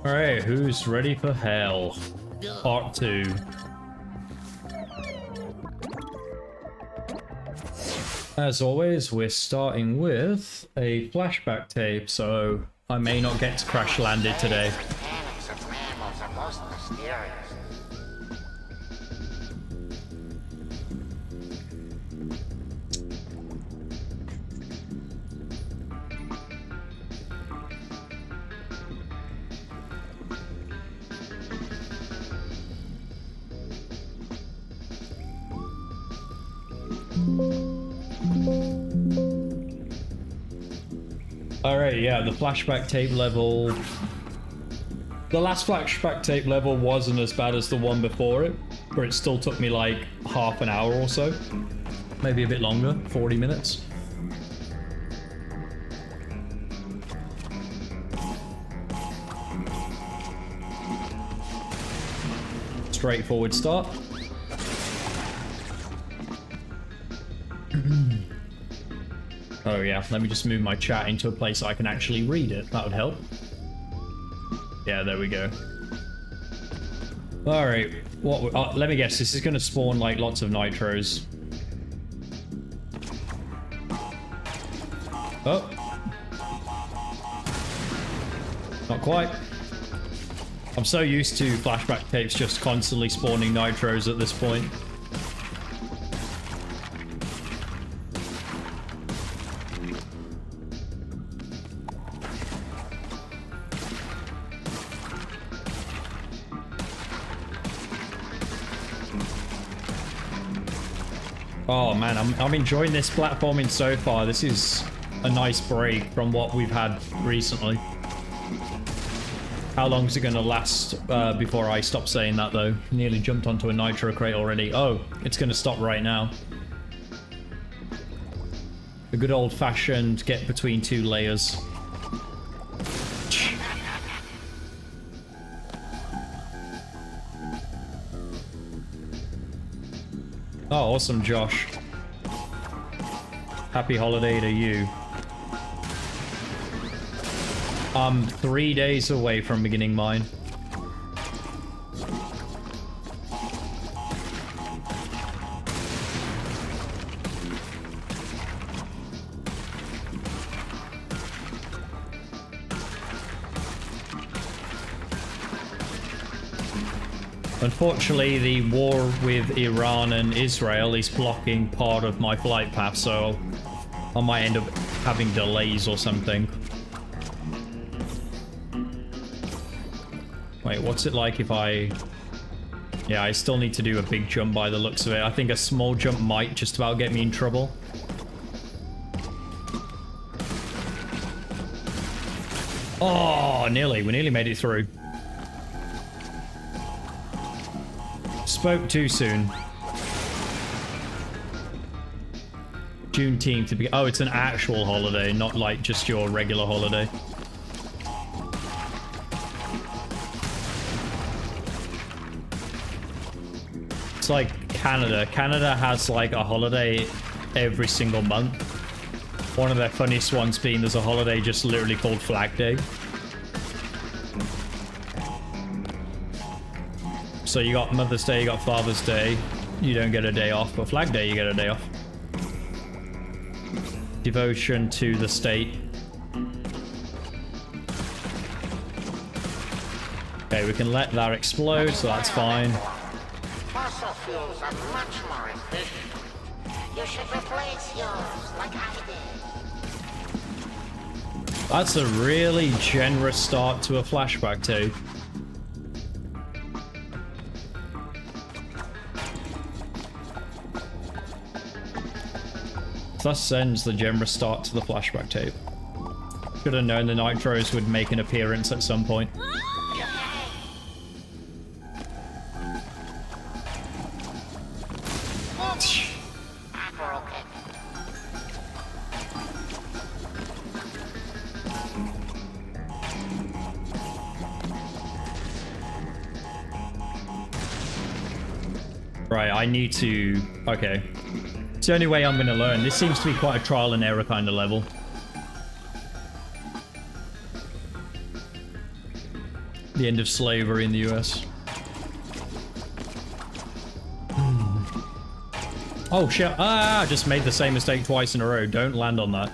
Alright, who's ready for hell? Part 2. As always, we're starting with a flashback tape, so I may not get to crash land it today. Alright, yeah, the flashback tape level... The last flashback tape level wasn't as bad as the one before it, but it still took me like half an hour or so. Maybe a bit longer, 40 minutes. Straightforward start. Oh yeah, let me just move my chat into a place I can actually read it. That would help. Yeah, there we go. Alright, let me guess, this is going to spawn like lots of nitros. Oh. Not quite. I'm so used to flashback tapes just constantly spawning nitros at this point. Oh man, I'm enjoying this platforming so far. This is a nice break from what we've had recently. How long is it going to last before I stop saying that though? Nearly jumped onto a nitro crate already. Oh, it's going to stop right now. A good old-fashioned get between two layers. Oh, awesome, Josh. Happy holiday to you. I'm 3 days away from beginning mine. Unfortunately, the war with Iran and Israel is blocking part of my flight path, so I might end up having delays or something. Wait, what's it like if I... Yeah, I still need to do a big jump by the looks of it. I think a small jump might just about get me in trouble. Oh, nearly. We nearly made it through. Spoke too soon. Juneteenth to be... Oh, it's an actual holiday, not like just your regular holiday. It's like Canada. Canada has like a holiday every single month. One of their funniest ones being there's a holiday just literally called Flag Day. So you got Mother's Day, you got Father's Day. You don't get a day off, but Flag Day you get a day off. Devotion to the state. Okay, we can let that explode, so that's fine. Fossil fuels are much more efficient. You should replace yours like I did. That's a really generous start to a flashback tape. Thus ends the generous start to the flashback tape. Should have known the nitros would make an appearance at some point. Right, I need to... Okay. It's the only way I'm going to learn. This seems to be quite a trial and error kind of level. The end of slavery in the US. Oh shit, I just made the same mistake twice in a row. Don't land on that.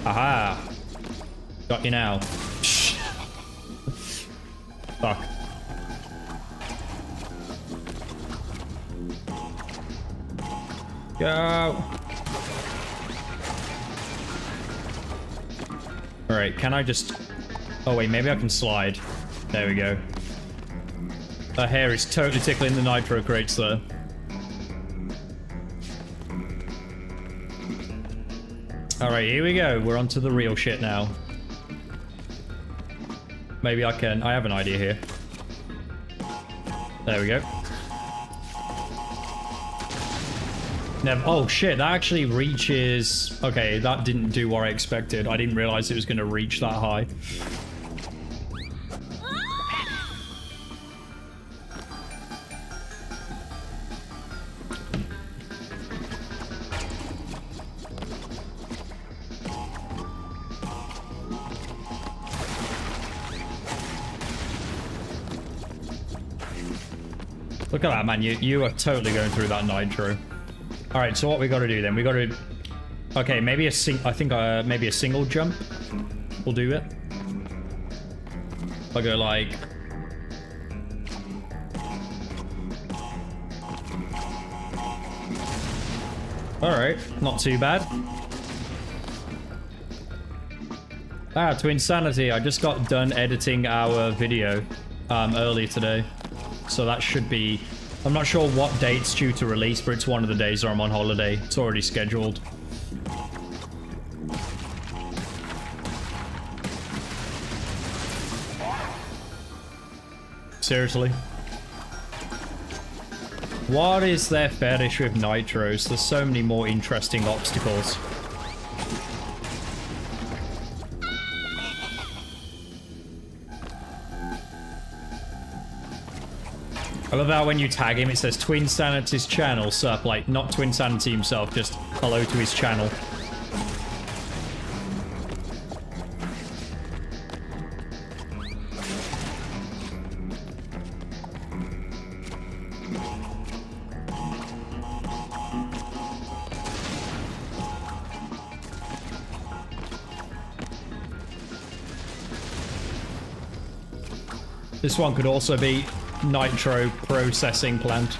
Aha! Got you now. Fuck. Go! Alright, can I just... Oh wait, maybe I can slide. There we go. Her hair is totally tickling the nitro crates there. Alright, here we go. We're on to the real shit now. Maybe I can... I have an idea here. There we go. Never... Oh shit, that actually reaches... Okay, that didn't do what I expected. I didn't realize it was going to reach that high. Look at that, man. You are totally going through that nitro. All right, so what we got to do then? We got to... Okay, maybe maybe a single jump will do it. I'll go like... All right, not too bad. Ah, to Insanity, I just got done editing our video earlier today. So that should be... I'm not sure what date it's due to release, but it's one of the days where I'm on holiday. It's already scheduled. Seriously? What is their fetish with nitros? There's so many more interesting obstacles. I love how when you tag him, it says Twin Sanity's channel, sup, like, not Twin Sanity himself, just hello to his channel. This one could also be nitro processing plant.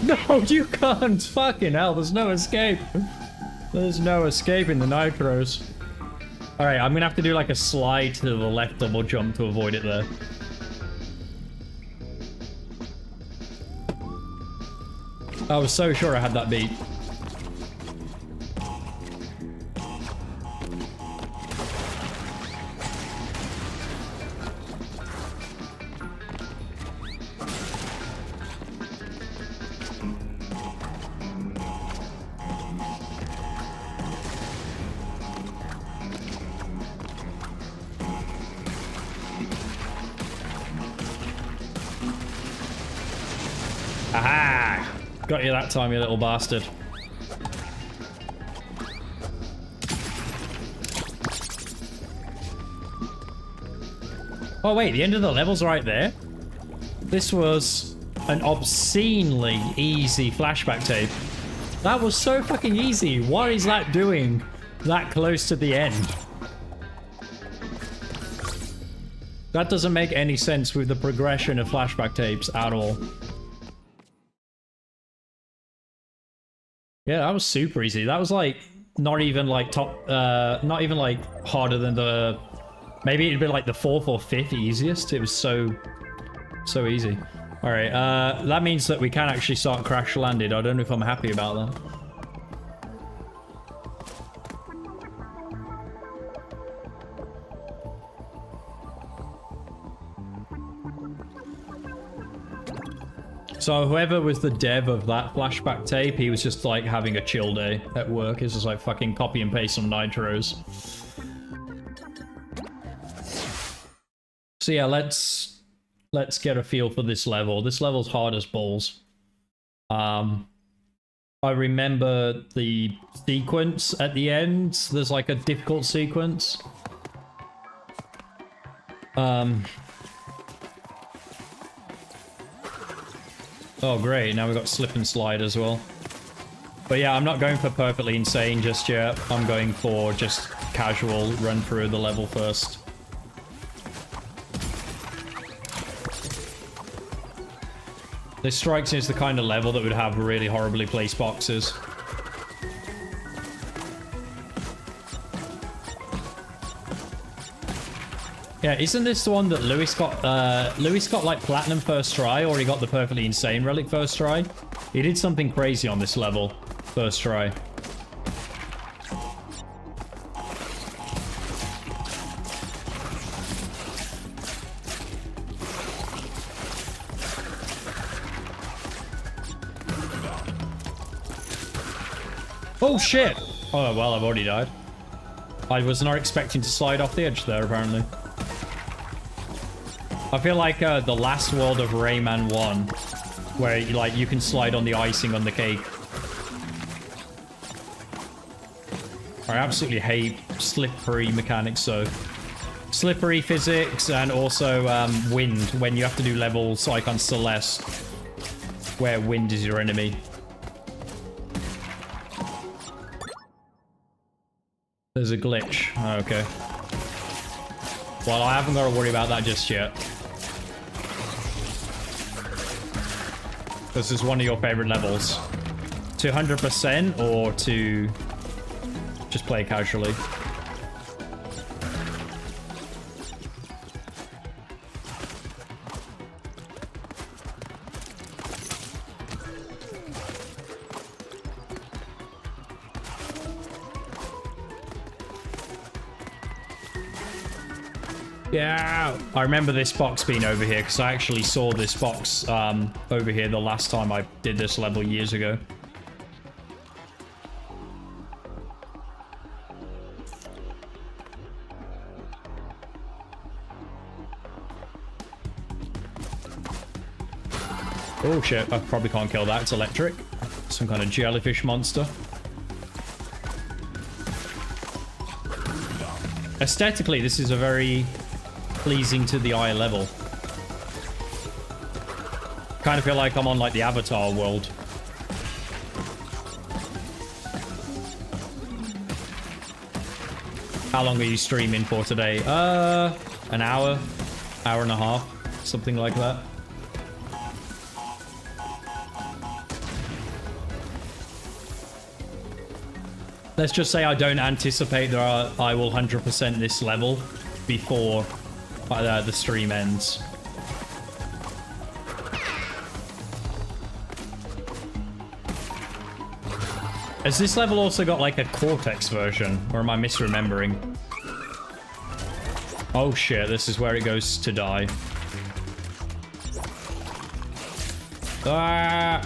No, you can't! Fucking hell, there's no escape. There's no escape in the nitros. Alright, I'm gonna have to do like a slide to the left double jump to avoid it there. I was so sure I had that beat. Aha! Got you that time, you little bastard. Oh wait, the end of the level's right there? This was an obscenely easy flashback tape. That was so fucking easy. What is that doing that close to the end? That doesn't make any sense with the progression of flashback tapes at all. Yeah, that was super easy. That was like not even like not even like harder than the, maybe it'd be like the 4th or 5th easiest. It was so easy. All right, that means that we can actually start crash landed. I don't know if I'm happy about that. So whoever was the dev of that flashback tape, he was just like having a chill day at work. It's just like fucking copy and paste some nitros. So yeah, let's let's get a feel for this level. This level's hard as balls. I remember the sequence at the end. There's like a difficult sequence. Oh great, now we've got slip and slide as well. But yeah, I'm not going for perfectly insane just yet. I'm going for just casual run through the level first. This strikes me as the kind of level that would have really horribly placed boxes. Yeah, isn't this the one that Lewis got like platinum first try, or he got the perfectly insane relic first try? He did something crazy on this level first try. Oh shit! Oh well, I've already died. I was not expecting to slide off the edge there, apparently. I feel like the last world of Rayman 1, where you can slide on the icing on the cake. I absolutely hate slippery mechanics, so slippery physics, and also wind, when you have to do levels like on Celeste, where wind is your enemy. There's a glitch. Oh, okay. Well, I haven't got to worry about that just yet. This is one of your favorite levels. To 100% or to just play casually? Yeah, I remember this box being over here because I actually saw this box over here the last time I did this level years ago. Oh shit, I probably can't kill that, it's electric. Some kind of jellyfish monster. Aesthetically, this is a very pleasing to the eye level. Kind of feel like I'm on like the Avatar world. How long are you streaming for today? An hour and a half, something like that. Let's just say I don't anticipate I will 100% this level before the stream ends. Has this level also got like a Cortex version, or am I misremembering? Oh shit, this is where it goes to die. Ah!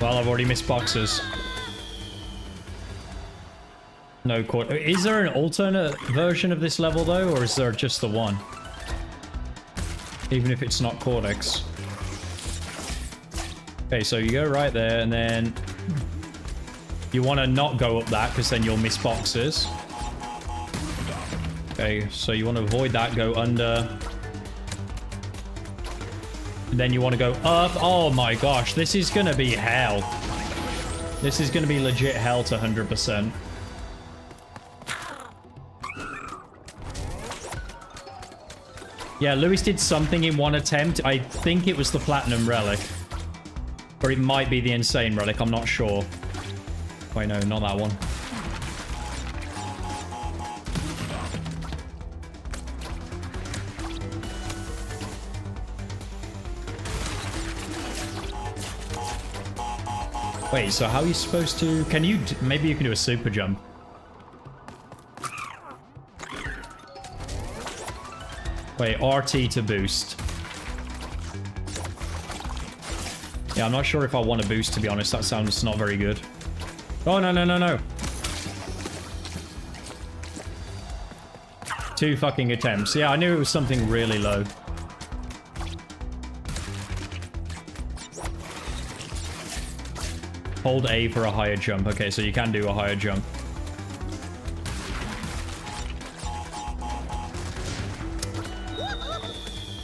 Well, I've already missed boxes. No cord. Is there an alternate version of this level though, or is there just the one? Even if it's not Cortex. Okay, so you go right there, and then you want to not go up that because then you'll miss boxes. Okay, so you want to avoid that, go under. And then you want to go up. Oh my gosh, this is going to be hell. This is going to be legit hell to 100%. Yeah, Lewis did something in one attempt. I think it was the Platinum Relic. Or it might be the Insane Relic, I'm not sure. Wait, no, not that one. Wait, so how are you supposed to... Can you... Maybe you can do a super jump. Wait, RT to boost. Yeah, I'm not sure if I want to boost, to be honest. That sounds not very good. Oh, no, no, no, no. 2 fucking attempts. Yeah, I knew it was something really low. Hold A for a higher jump. Okay, so you can do a higher jump.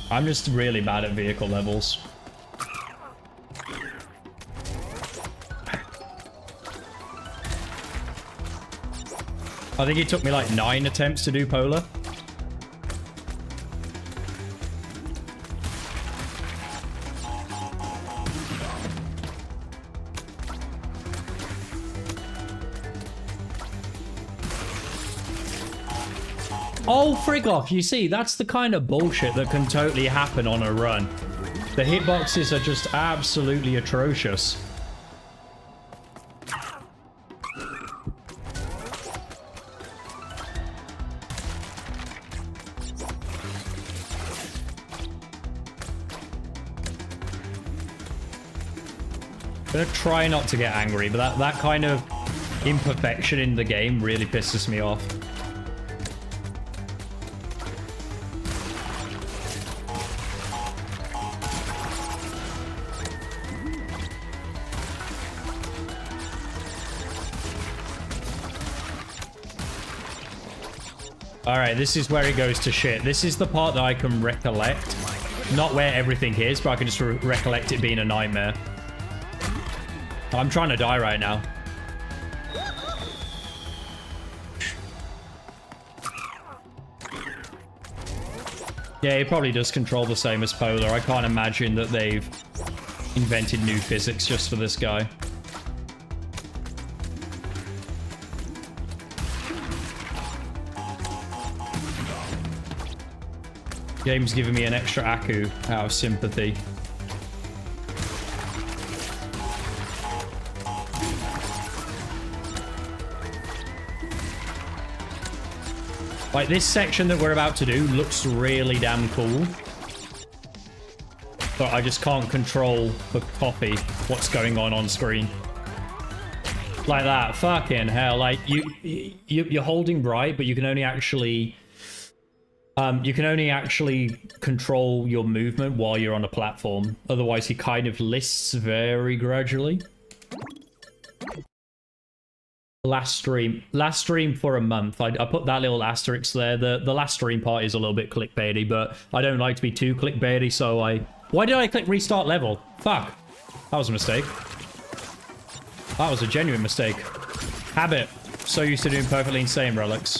I'm just really bad at vehicle levels. I think it took me like 9 attempts to do Polar. Oh, frig off. You see, that's the kind of bullshit that can totally happen on a run. The hitboxes are just absolutely atrocious. I'm gonna try not to get angry, but that kind of imperfection in the game really pisses me off. Alright, this is where it goes to shit. This is the part that I can recollect. Not where everything is, but I can just recollect it being a nightmare. I'm trying to die right now. Yeah, it probably does control the same as Polar. I can't imagine that they've invented new physics just for this guy. Game's giving me an extra Aku out of sympathy. Like, this section that we're about to do looks really damn cool. But I just can't control the copy what's going on screen. Like that. Fucking hell. Like, you're holding right, but you can only actually... you can only actually control your movement while you're on a platform. Otherwise, he kind of lists very gradually. Last stream for a month. I put that little asterisk there. The last stream part is a little bit clickbaity, but I don't like to be too clickbaity, so why did I click restart level? Fuck. That was a mistake. That was a genuine mistake. Habit. So used to doing perfectly insane relics.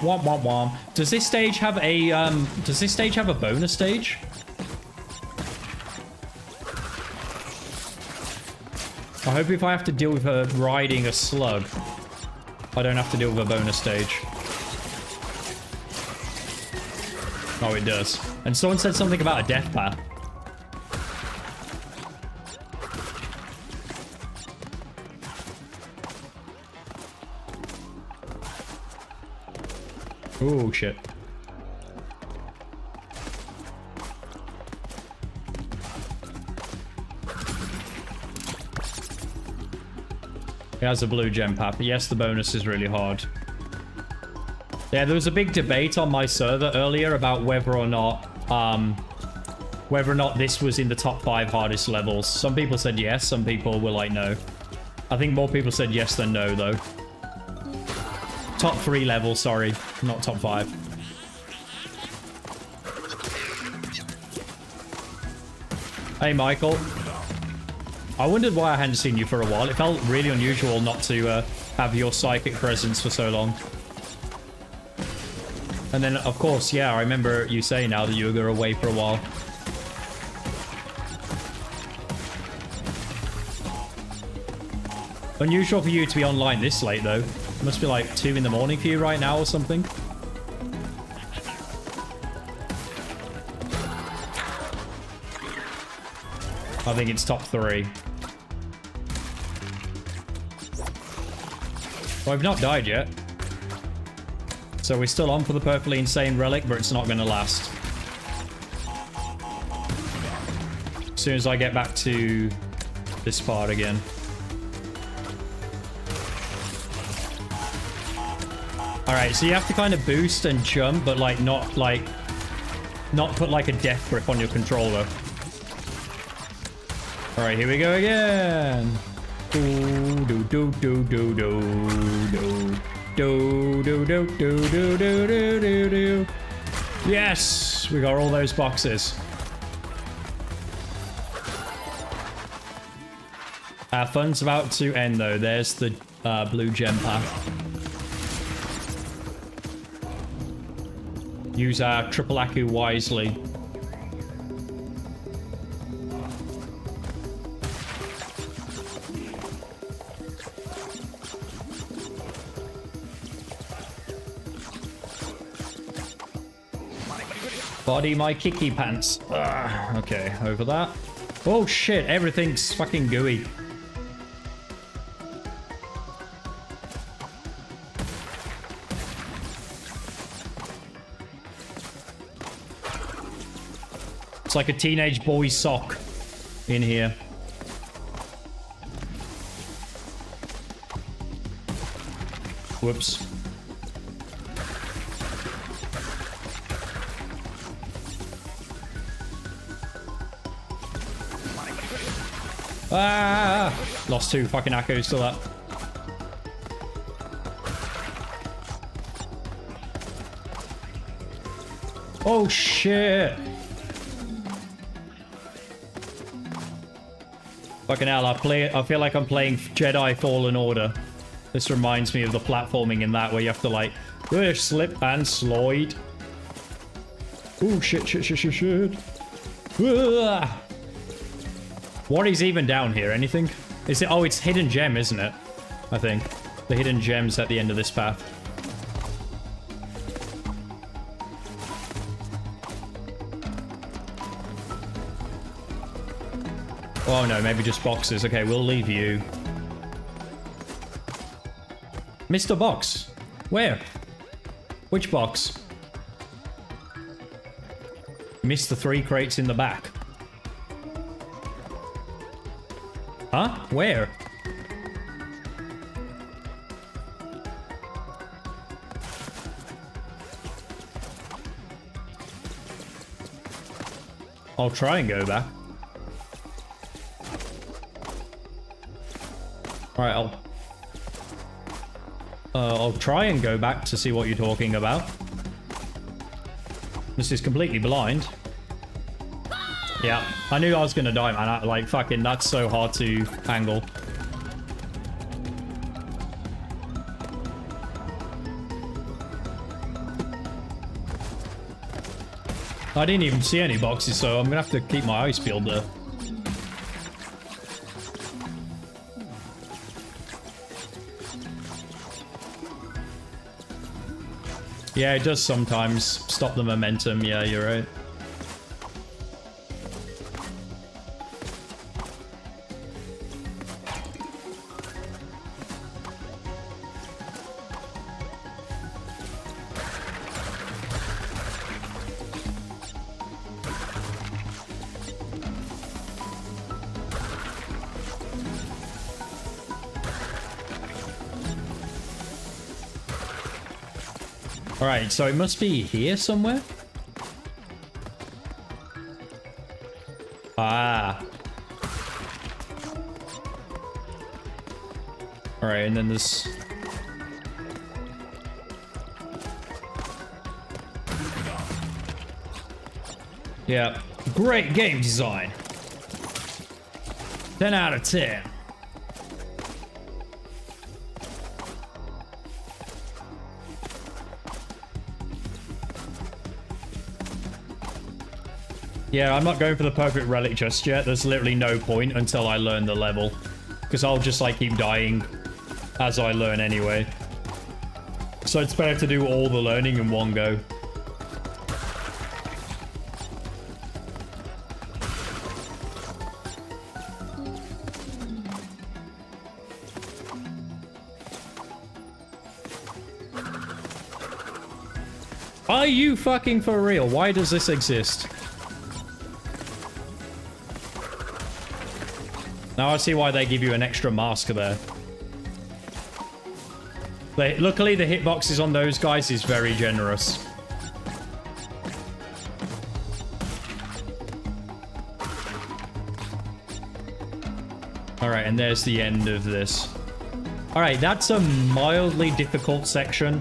Womp womp womp. Does this stage have a bonus stage? I hope if I have to deal with her riding a slug, I don't have to deal with a bonus stage. Oh, it does. And someone said something about a death path. Oh, shit. It has a blue gem path. Yes, the bonus is really hard. Yeah, there was a big debate on my server earlier about whether or not this was in the top 5 hardest levels. Some people said yes, some people were like no. I think more people said yes than no, though. Top 3 levels, sorry, not top 5. Hey, Michael. I wondered why I hadn't seen you for a while. It felt really unusual not to have your psychic presence for so long. And then, of course, yeah, I remember you saying now that you were away for a while. Unusual for you to be online this late, though. It must be like 2 in the morning for you right now or something. I think it's top 3. Well, I've not died yet. So we're still on for the perfectly insane relic, but it's not going to last. As soon as I get back to this part again. Alright, so you have to kind of boost and jump, but like not put like a death grip on your controller. Alright, here we go again. Do do do do do do do do do do do do do do do. Yes, we got all those boxes. Our fun's about to end though. There's the blue gem path. Use our triple Aku wisely. Body my kicky pants. Okay, over that. Oh shit, everything's fucking gooey. It's like a teenage boy's sock in here. Whoops. Ah! Lost 2 fucking Akkus to that. Oh shit! Fucking hell, I feel like I'm playing Jedi Fallen Order. This reminds me of the platforming in that, where you have to like, slip and slide. Ooh, shit. What is even down here? Anything? Is it? Oh, it's hidden gem, isn't it? I think. The hidden gems at the end of this path. Oh no, maybe just boxes. Okay, we'll leave you. Mr. Box. Where? Which box? Missed the 3 crates in the back. Huh? Where? I'll try and go back. Alright, I'll try and go back to see what you're talking about. This is completely blind. Yeah, I knew I was gonna die, man. Like, fucking, that's so hard to angle. I didn't even see any boxes, so I'm gonna have to keep my eyes peeled there. Yeah, it does sometimes stop the momentum. Yeah, you're right. Alright, so it must be here somewhere? Ah. Alright, and then this... Yeah. Great game design. 10 out of 10. Yeah, I'm not going for the perfect relic just yet. There's literally no point until I learn the level. Because I'll just like keep dying as I learn anyway. So it's better to do all the learning in one go. Are you fucking for real? Why does this exist? Now I see why they give you an extra mask there. But luckily, the hitboxes on those guys is very generous. Alright, and there's the end of this. Alright, that's a mildly difficult section.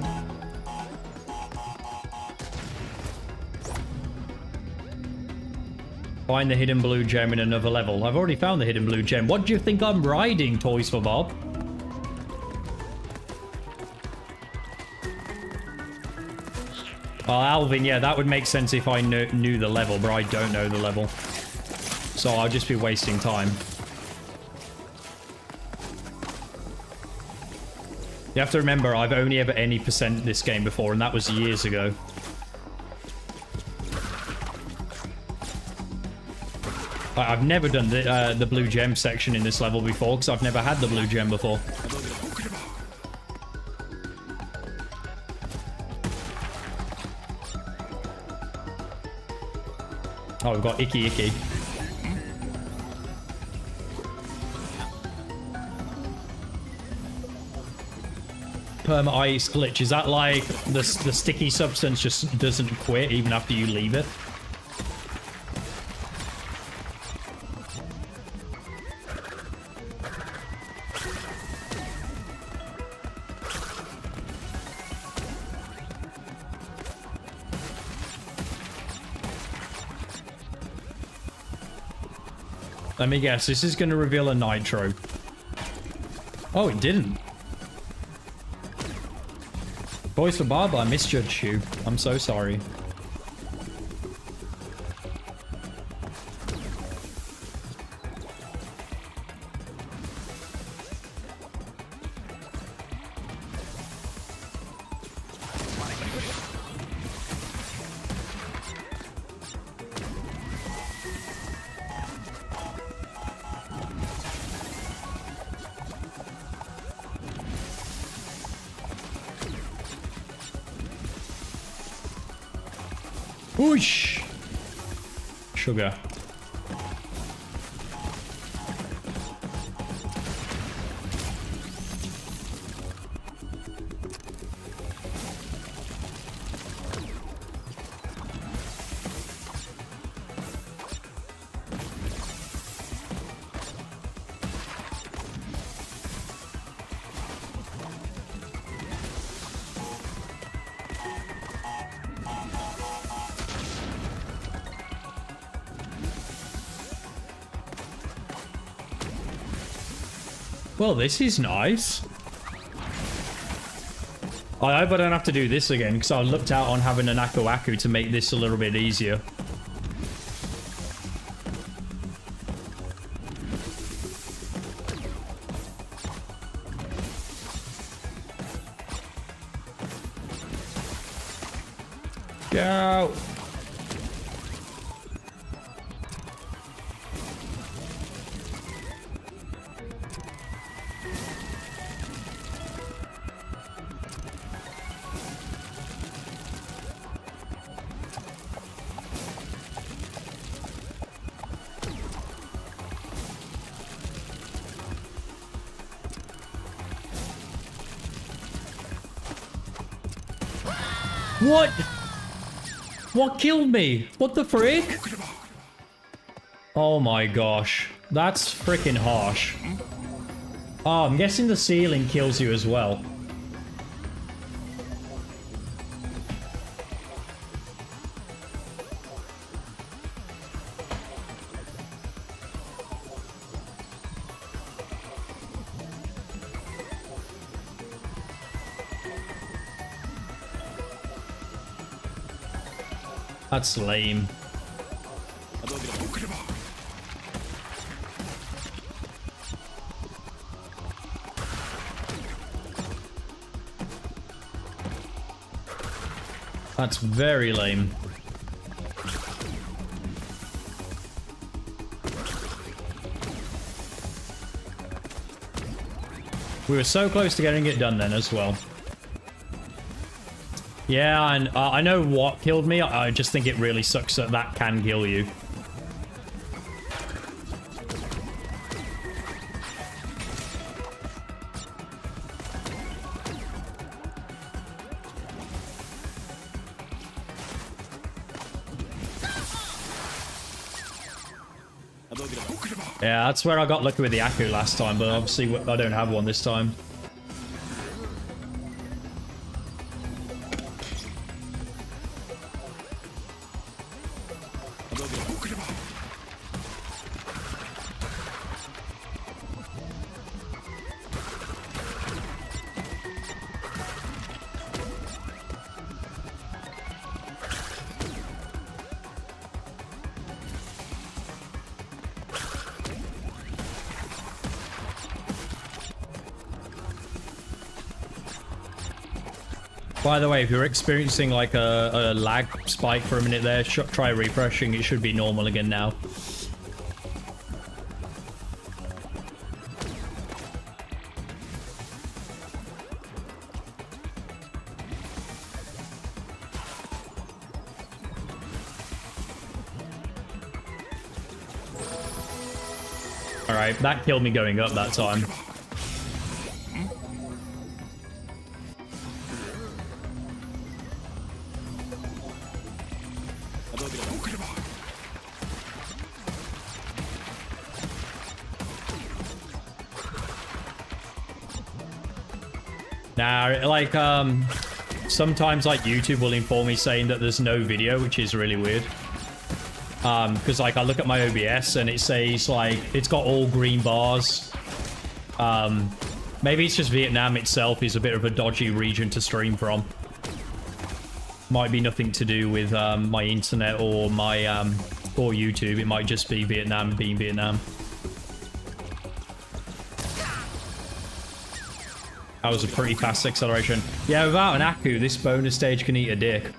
Find the hidden blue gem in another level. I've already found the hidden blue gem. What do you think I'm riding, Toys for Bob? Well, Alvin, yeah, that would make sense if I knew the level, but I don't know the level. So I'll just be wasting time. You have to remember, I've only ever any percent this game before, and that was years ago. I've never done the blue gem section in this level before, because I've never had the blue gem before. Oh, we've got Icky Icky. Perma ice glitch. Is that like the sticky substance just doesn't quit even after you leave it? Let me guess, this is going to reveal a nitro. Oh, it didn't. Boys for Barber, I misjudged you. I'm so sorry. Whoosh! Sugar. Well, this is nice. I hope I don't have to do this again, because I looked out on having an Aku Aku to make this a little bit easier. Go! What? What killed me? What the frick? Oh my gosh. That's freaking harsh. Oh, I'm guessing the ceiling kills you as well. That's lame. That's very lame. We were so close to getting it done then as well. Yeah, and I know what killed me. I just think it really sucks that that can kill you. Yeah, that's where I got lucky with the Aku last time, but obviously I don't have one this time. By the way, if you're experiencing like a lag spike for a minute there, try refreshing. It should be normal again now. Alright, that killed me going up that time. Now, like, sometimes, like, YouTube will inform me saying that there's no video, which is really weird. Because, like, I look at my OBS and it says, like, it's got all green bars. Maybe it's just Vietnam itself is a bit of a dodgy region to stream from. Might be nothing to do with, my internet or my, or YouTube. It might just be Vietnam being Vietnam. That was a pretty fast acceleration. Yeah, without an Aku, this bonus stage can eat a dick.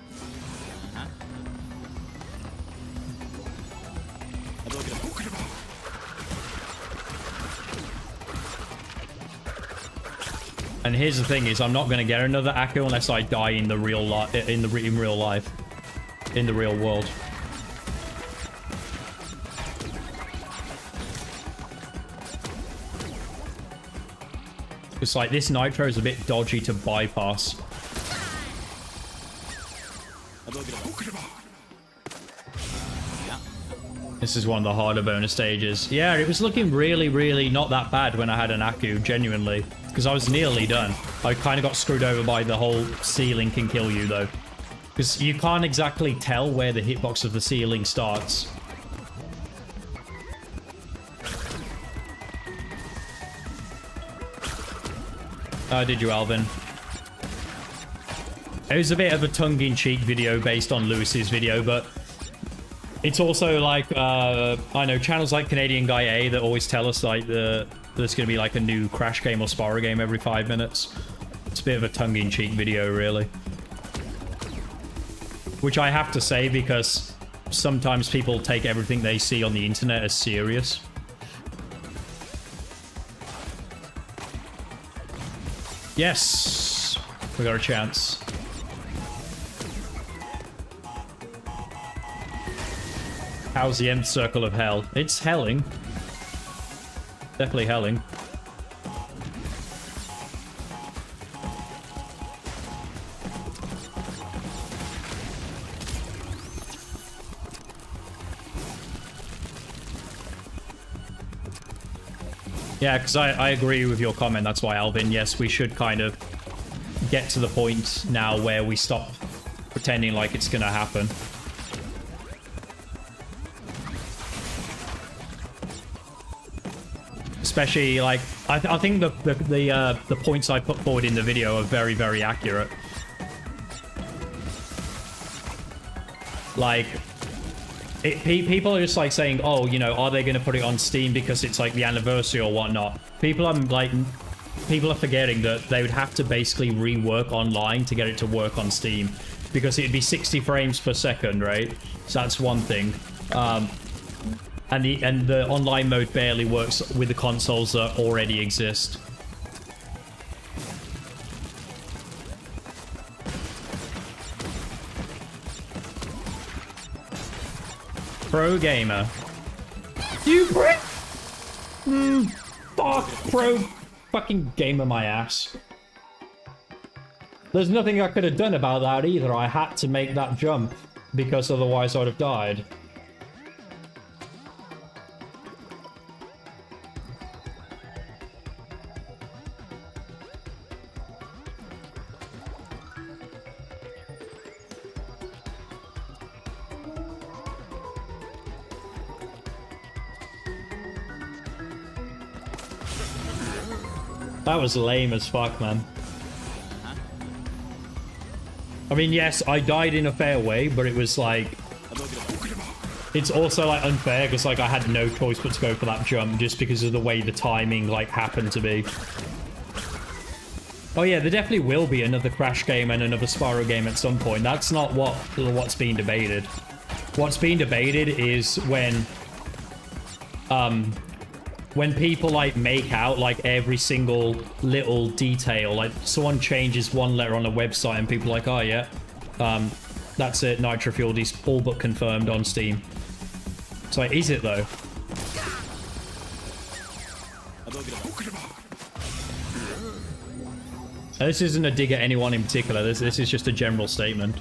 And here's the thing: is I'm not going to get another Aku unless I die in the real life, in real life, in the real world. It's like this nitro is a bit dodgy to bypass. This is one of the harder bonus stages. Yeah, it was looking really, really not that bad when I had an Aku, genuinely. Because I was nearly done. I kind of got screwed over by the whole ceiling can kill you, though. Because you can't exactly tell where the hitbox of the ceiling starts. Did you, Alvin? It was a bit of a tongue-in-cheek video based on Lewis's video, but it's also like, I know channels like Canadian Guy A that always tell us like there's going to be like a new Crash game or Spyro game every 5 minutes. It's a bit of a tongue-in-cheek video, really. Which I have to say because sometimes people take everything they see on the internet as serious. Yes! We got a chance. How's the nth circle of hell? It's helling. Definitely helling. Yeah, because I agree with your comment. That's why, Alvin, yes, we should kind of get to the point now where we stop pretending like it's going to happen. Especially, like, I think the points I put forward in the video are very, very accurate. Like, people are just like saying, oh, you know, are they going to put it on Steam because it's like the anniversary or whatnot? People are forgetting that they would have to basically rework online to get it to work on Steam because it'd be 60 frames per second, right? So that's one thing. And the online mode barely works with the consoles that already exist. Pro gamer. You prick! Fuck, pro fucking gamer my ass. There's nothing I could have done about that either. I had to make that jump because otherwise I'd have died. That was lame as fuck, man. I mean, yes, I died in a fair way, but it was like... It's also like unfair because like I had no choice but to go for that jump just because of the way the timing like happened to be. Oh yeah, there definitely will be another Crash game and another Spyro game at some point. That's not what's being debated. What's being debated is when people like make out like every single little detail, like someone changes one letter on a website and people are like, oh yeah, that's it, Nitro Fueled is all but confirmed on Steam. So is it though? This isn't a dig at anyone in particular, this is just a general statement.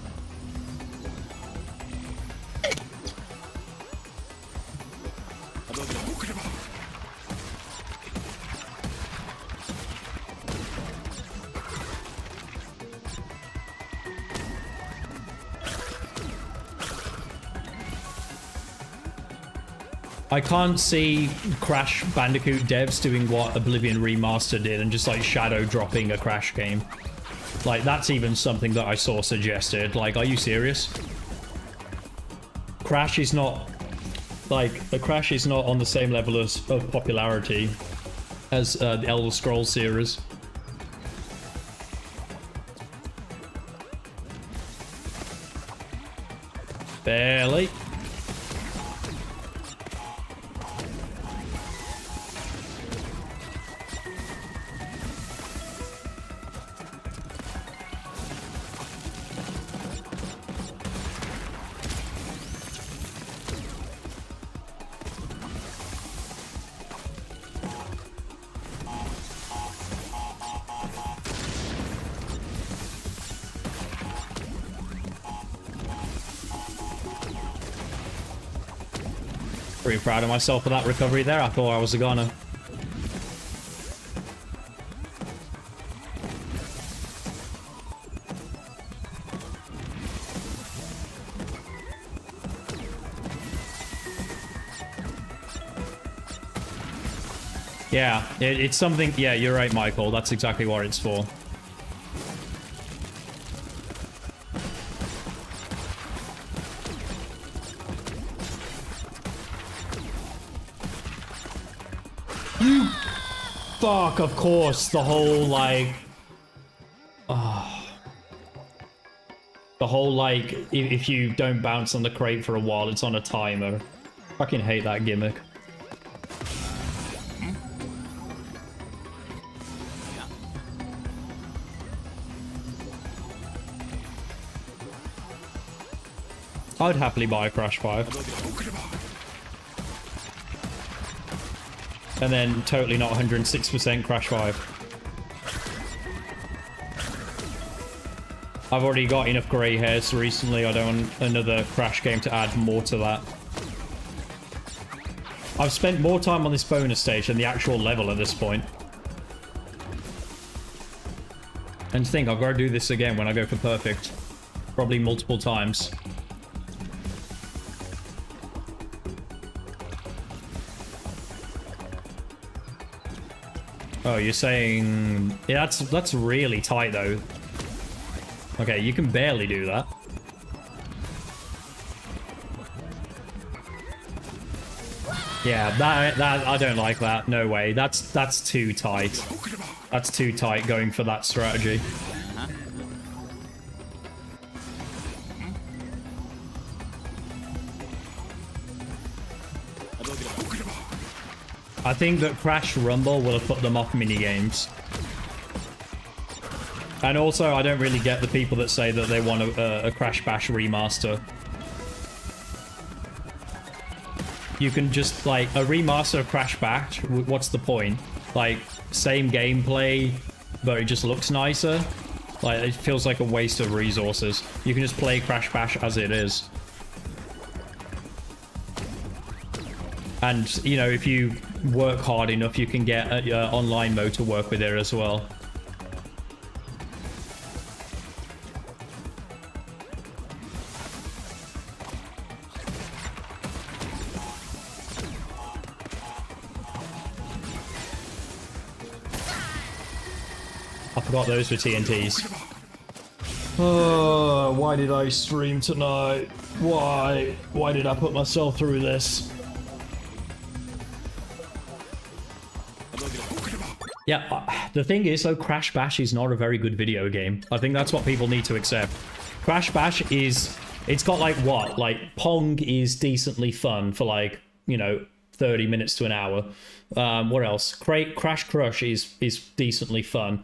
I can't see Crash Bandicoot devs doing what Oblivion Remastered did and just like shadow dropping a Crash game. Like that's even something that I saw suggested. Like, are you serious? Crash is not like the Crash is not on the same level of popularity as the Elder Scrolls series. Barely. Pretty proud of myself for that recovery there. I thought I was a goner. Yeah, it's something... Yeah, you're right, Michael. That's exactly what it's for. Fuck, of course, the whole, like... the whole, like, if you don't bounce on the crate for a while, it's on a timer. Fucking hate that gimmick. I'd happily buy a Crash 5. And then totally not 106% Crash 5. I've already got enough grey hairs recently. I don't want another Crash game to add more to that. I've spent more time on this bonus stage than the actual level at this point. And think, I've got to do this again when I go for perfect. Probably multiple times. Oh, you're saying... Yeah, that's really tight, though. Okay, you can barely do that. Yeah, that I don't like that. No way. That's too tight. That's too tight going for that strategy. I think that Crash Rumble will have put them off minigames. And also, I don't really get the people that say that they want a Crash Bash remaster. You can just, like, a remaster of Crash Bash, what's the point? Like, same gameplay, but it just looks nicer. Like, it feels like a waste of resources. You can just play Crash Bash as it is. And, you know, if you work hard enough, you can get online mode to work with it as well. I forgot those were TNTs. Oh, why did I stream tonight? Why? Why did I put myself through this? Yeah, the thing is though, Crash Bash is not a very good video game. I think that's what people need to accept. Crash Bash is, it's got like what? Like Pong is decently fun for like, you know, 30 minutes to an hour. What else? Crash Crush is decently fun.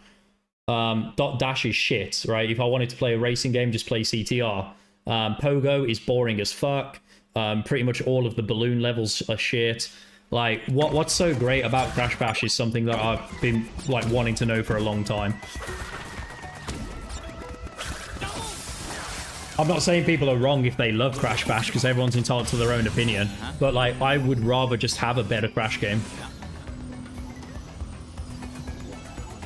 Dot Dash is shit, right? If I wanted to play a racing game, just play CTR. Pogo is boring as fuck. Pretty much all of the balloon levels are shit. Like, what's so great about Crash Bash is something that I've been, like, wanting to know for a long time. I'm not saying people are wrong if they love Crash Bash, because everyone's entitled to their own opinion. But, like, I would rather just have a better Crash game.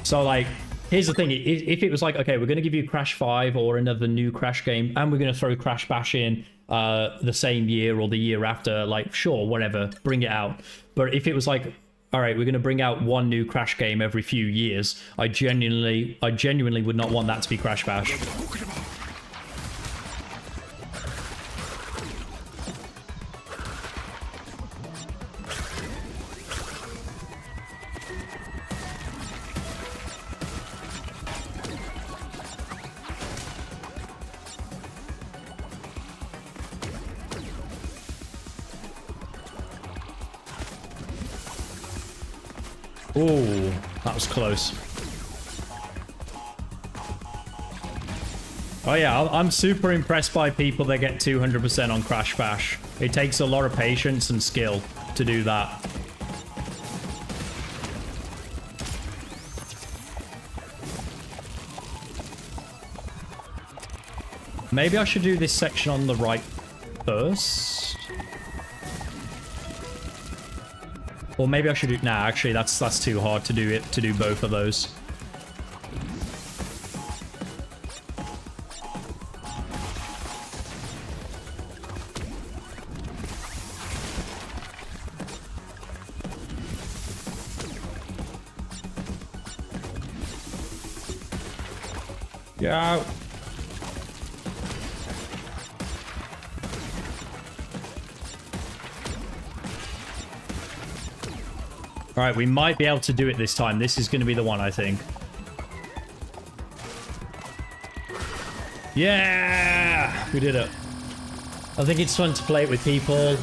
So, like, here's the thing. If it was like, okay, we're going to give you Crash 5 or another new Crash game, and we're going to throw Crash Bash in the same year or the year after, like, sure, whatever, bring it out. But if it was like, all right, we're going to bring out one new Crash game every few years, I genuinely would not want that to be Crash Bash. Oh, that was close. Oh yeah, I'm super impressed by people that get 200% on Crash Bash. It takes a lot of patience and skill to do that. Maybe I should do this section on the right first. Or maybe I should do... Nah, actually, that's too hard to do both of those. Yeah. Alright, we might be able to do it this time. This is going to be the one, I think. Yeah! We did it. I think it's fun to play it with people.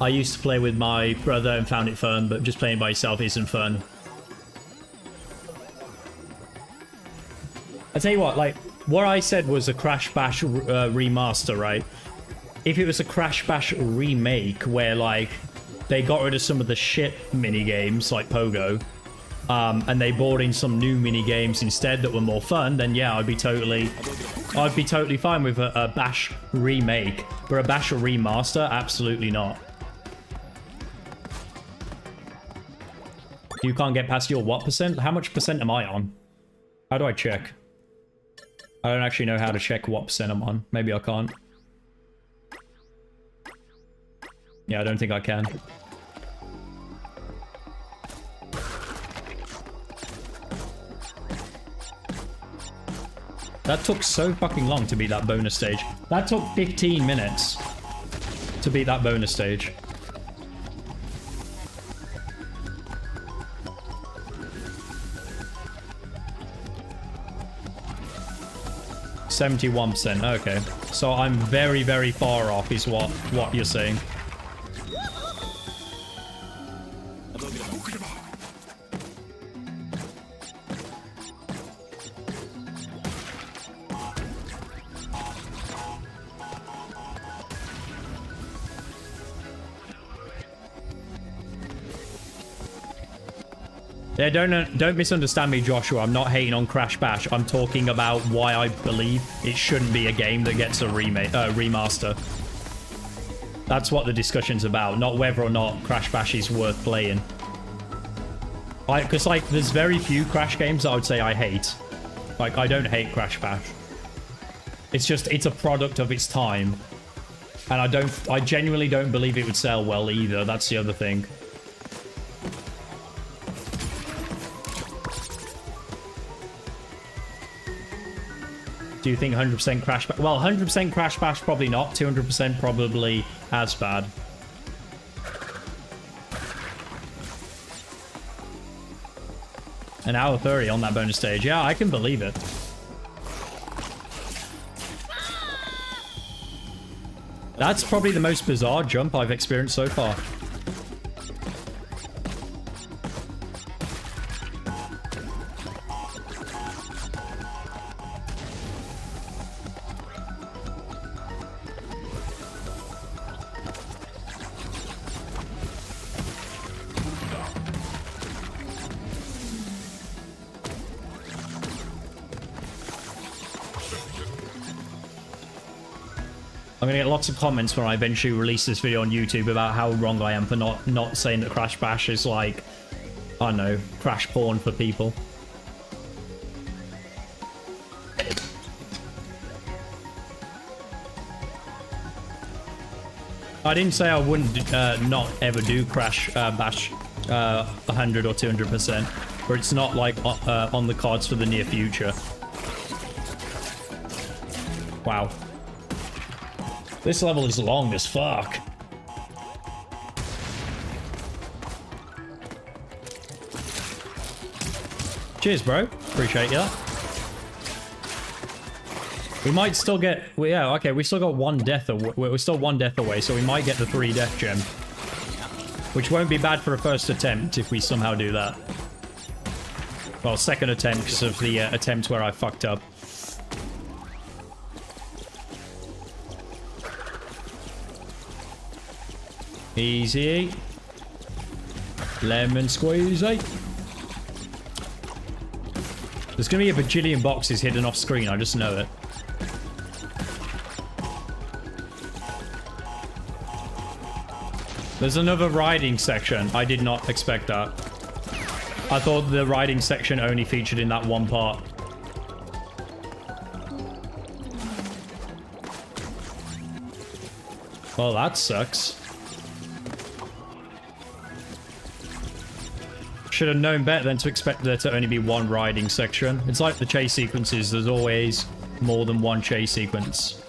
I used to play with my brother and found it fun, but just playing by yourself isn't fun. I tell you what, like, what I said was a Crash Bash remaster, right? If it was a Crash Bash remake where, like, they got rid of some of the shit mini-games, like Pogo, and they brought in some new mini-games instead that were more fun, then yeah, I'd be totally fine with a Bash remake. But a Bash remaster, absolutely not. You can't get past your what percent? How much percent am I on? How do I check? I don't actually know how to check what percent I'm on. Maybe I can't. Yeah, I don't think I can. That took so fucking long to beat that bonus stage. That took 15 minutes to beat that bonus stage. %. Okay. So I'm very, very far off is what you're saying. Yeah, don't misunderstand me, Joshua. I'm not hating on Crash Bash. I'm talking about why I believe it shouldn't be a game that gets a remaster. That's what the discussion's about, not whether or not Crash Bash is worth playing. Because, like, there's very few Crash games that I would say I hate. Like, I don't hate Crash Bash. It's just, it's a product of its time. And I genuinely don't believe it would sell well either. That's the other thing. Do you think 100% Crash Bash? Well, 100% Crash Bash probably not. 200% probably as bad. An hour 30 on that bonus stage. Yeah, I can believe it. That's probably the most bizarre jump I've experienced so far. I'm gonna get lots of comments when I eventually release this video on YouTube about how wrong I am for not saying that Crash Bash is like, I don't know, crash porn for people. I didn't say I wouldn't not ever do Crash Bash 100 or 200%, but it's not like on the cards for the near future. Wow. This level is long as fuck. Cheers, bro. Appreciate you. We might still get... Well, yeah, okay, we still got one death away. We're still one death away, so we might get the 3 death gem. Which won't be bad for a first attempt if we somehow do that. Well, second attempt because of the attempt where I fucked up. Easy. Lemon squeezy. There's going to be a bajillion boxes hidden off screen, I just know it. There's another riding section. I did not expect that. I thought the riding section only featured in that one part. Well, that sucks. Should have known better than to expect there to only be one riding section. It's like the chase sequences. There's always more than one chase sequence.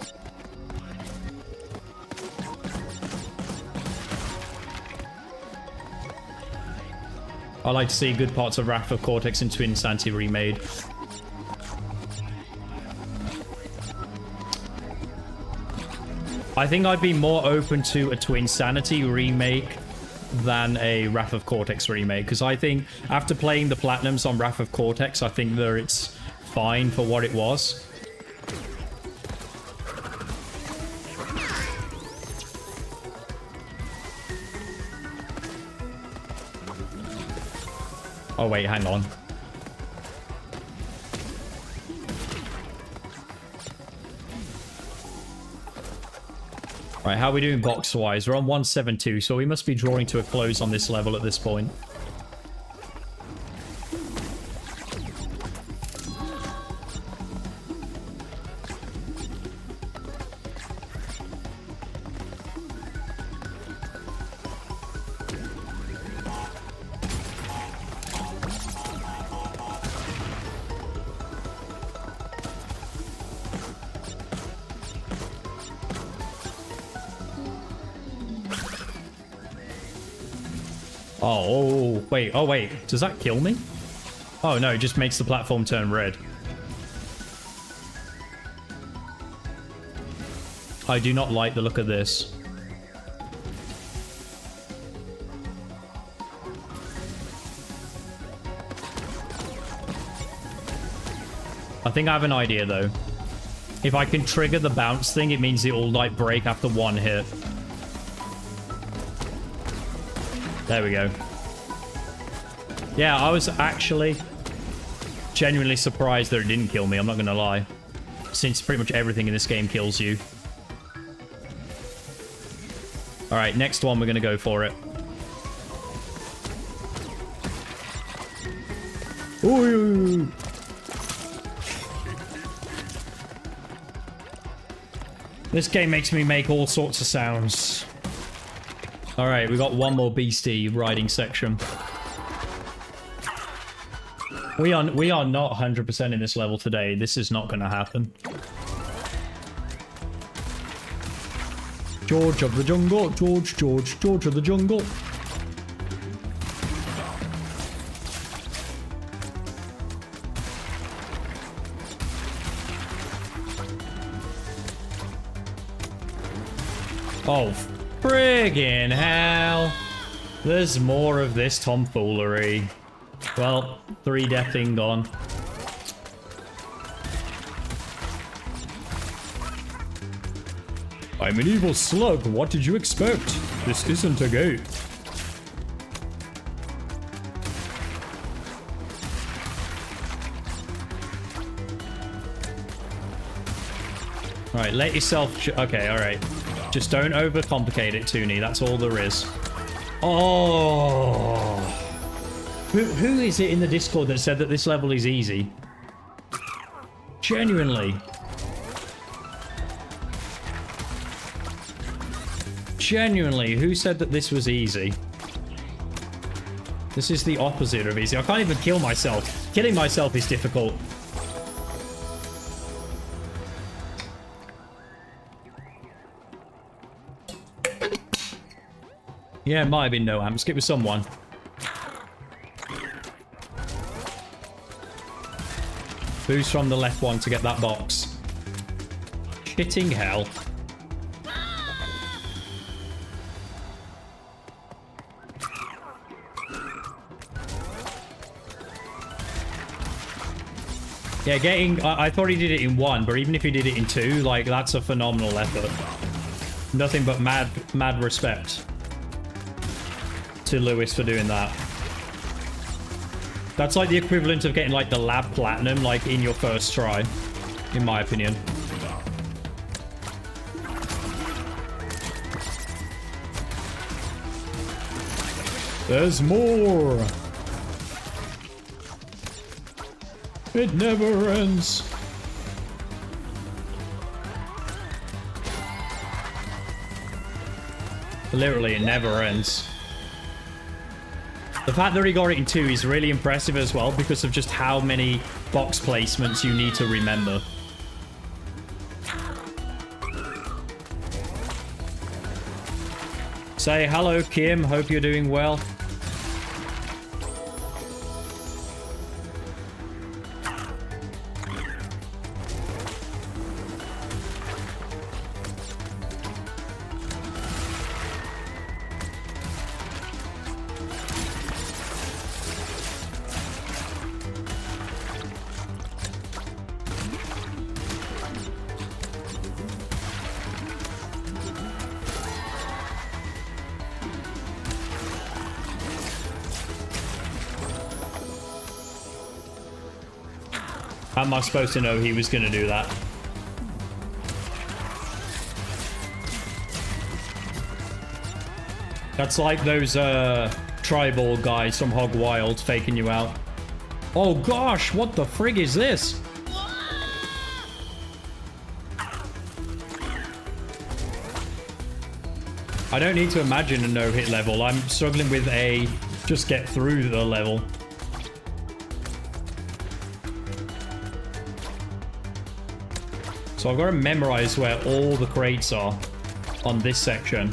I like to see good parts of Wrath of Cortex and Twin Sanity remade. I think I'd be more open to a Twin Sanity remake than a Wrath of Cortex remake, because I think after playing the Platinums on Wrath of Cortex, I think that it's fine for what it was. Oh wait, hang on. Right, how are we doing box-wise? We're on 172, so we must be drawing to a close on this level at this point. Oh wait, does that kill me? Oh no, it just makes the platform turn red. I do not like the look of this. I think I have an idea though. If I can trigger the bounce thing, it means it will like break after one hit. There we go. Yeah, I was actually genuinely surprised that it didn't kill me, I'm not gonna lie. Since pretty much everything in this game kills you. Alright, next one, we're gonna go for it. Ooh. This game makes me make all sorts of sounds. Alright, we got one more beastie riding section. We are not 100% in this level today. This is not going to happen. George of the jungle. George of the jungle. Oh, friggin' hell. There's more of this tomfoolery. Well, 3 death thing gone. I'm an evil slug. What did you expect? This isn't a gate. Alright, let yourself... Okay, alright. Just don't overcomplicate it, Toonie. That's all there is. Oh... Who is it in the Discord that said that this level is easy? Genuinely. Genuinely, who said that this was easy? This is the opposite of easy. I can't even kill myself. Killing myself is difficult. Yeah, it might have been no amp. Skip with someone. Boost from the left one to get that box. Shitting hell. Yeah, I thought he did it in 1, but even if he did it in 2, like, that's a phenomenal effort. Nothing but mad respect to Lewis for doing that. That's like the equivalent of getting like the lab platinum like in your first try, in my opinion. There's more. It never ends. Literally, it never ends. The fact that he got it in 2 is really impressive as well because of just how many box placements you need to remember. Say hello, Kim. Hope you're doing well. How am I supposed to know he was going to do that? That's like those tribal guys from Hog Wild faking you out. Oh gosh, what the frig is this? I don't need to imagine a no-hit level. I'm struggling with a just get through the level. So I've got to memorize where all the crates are on this section.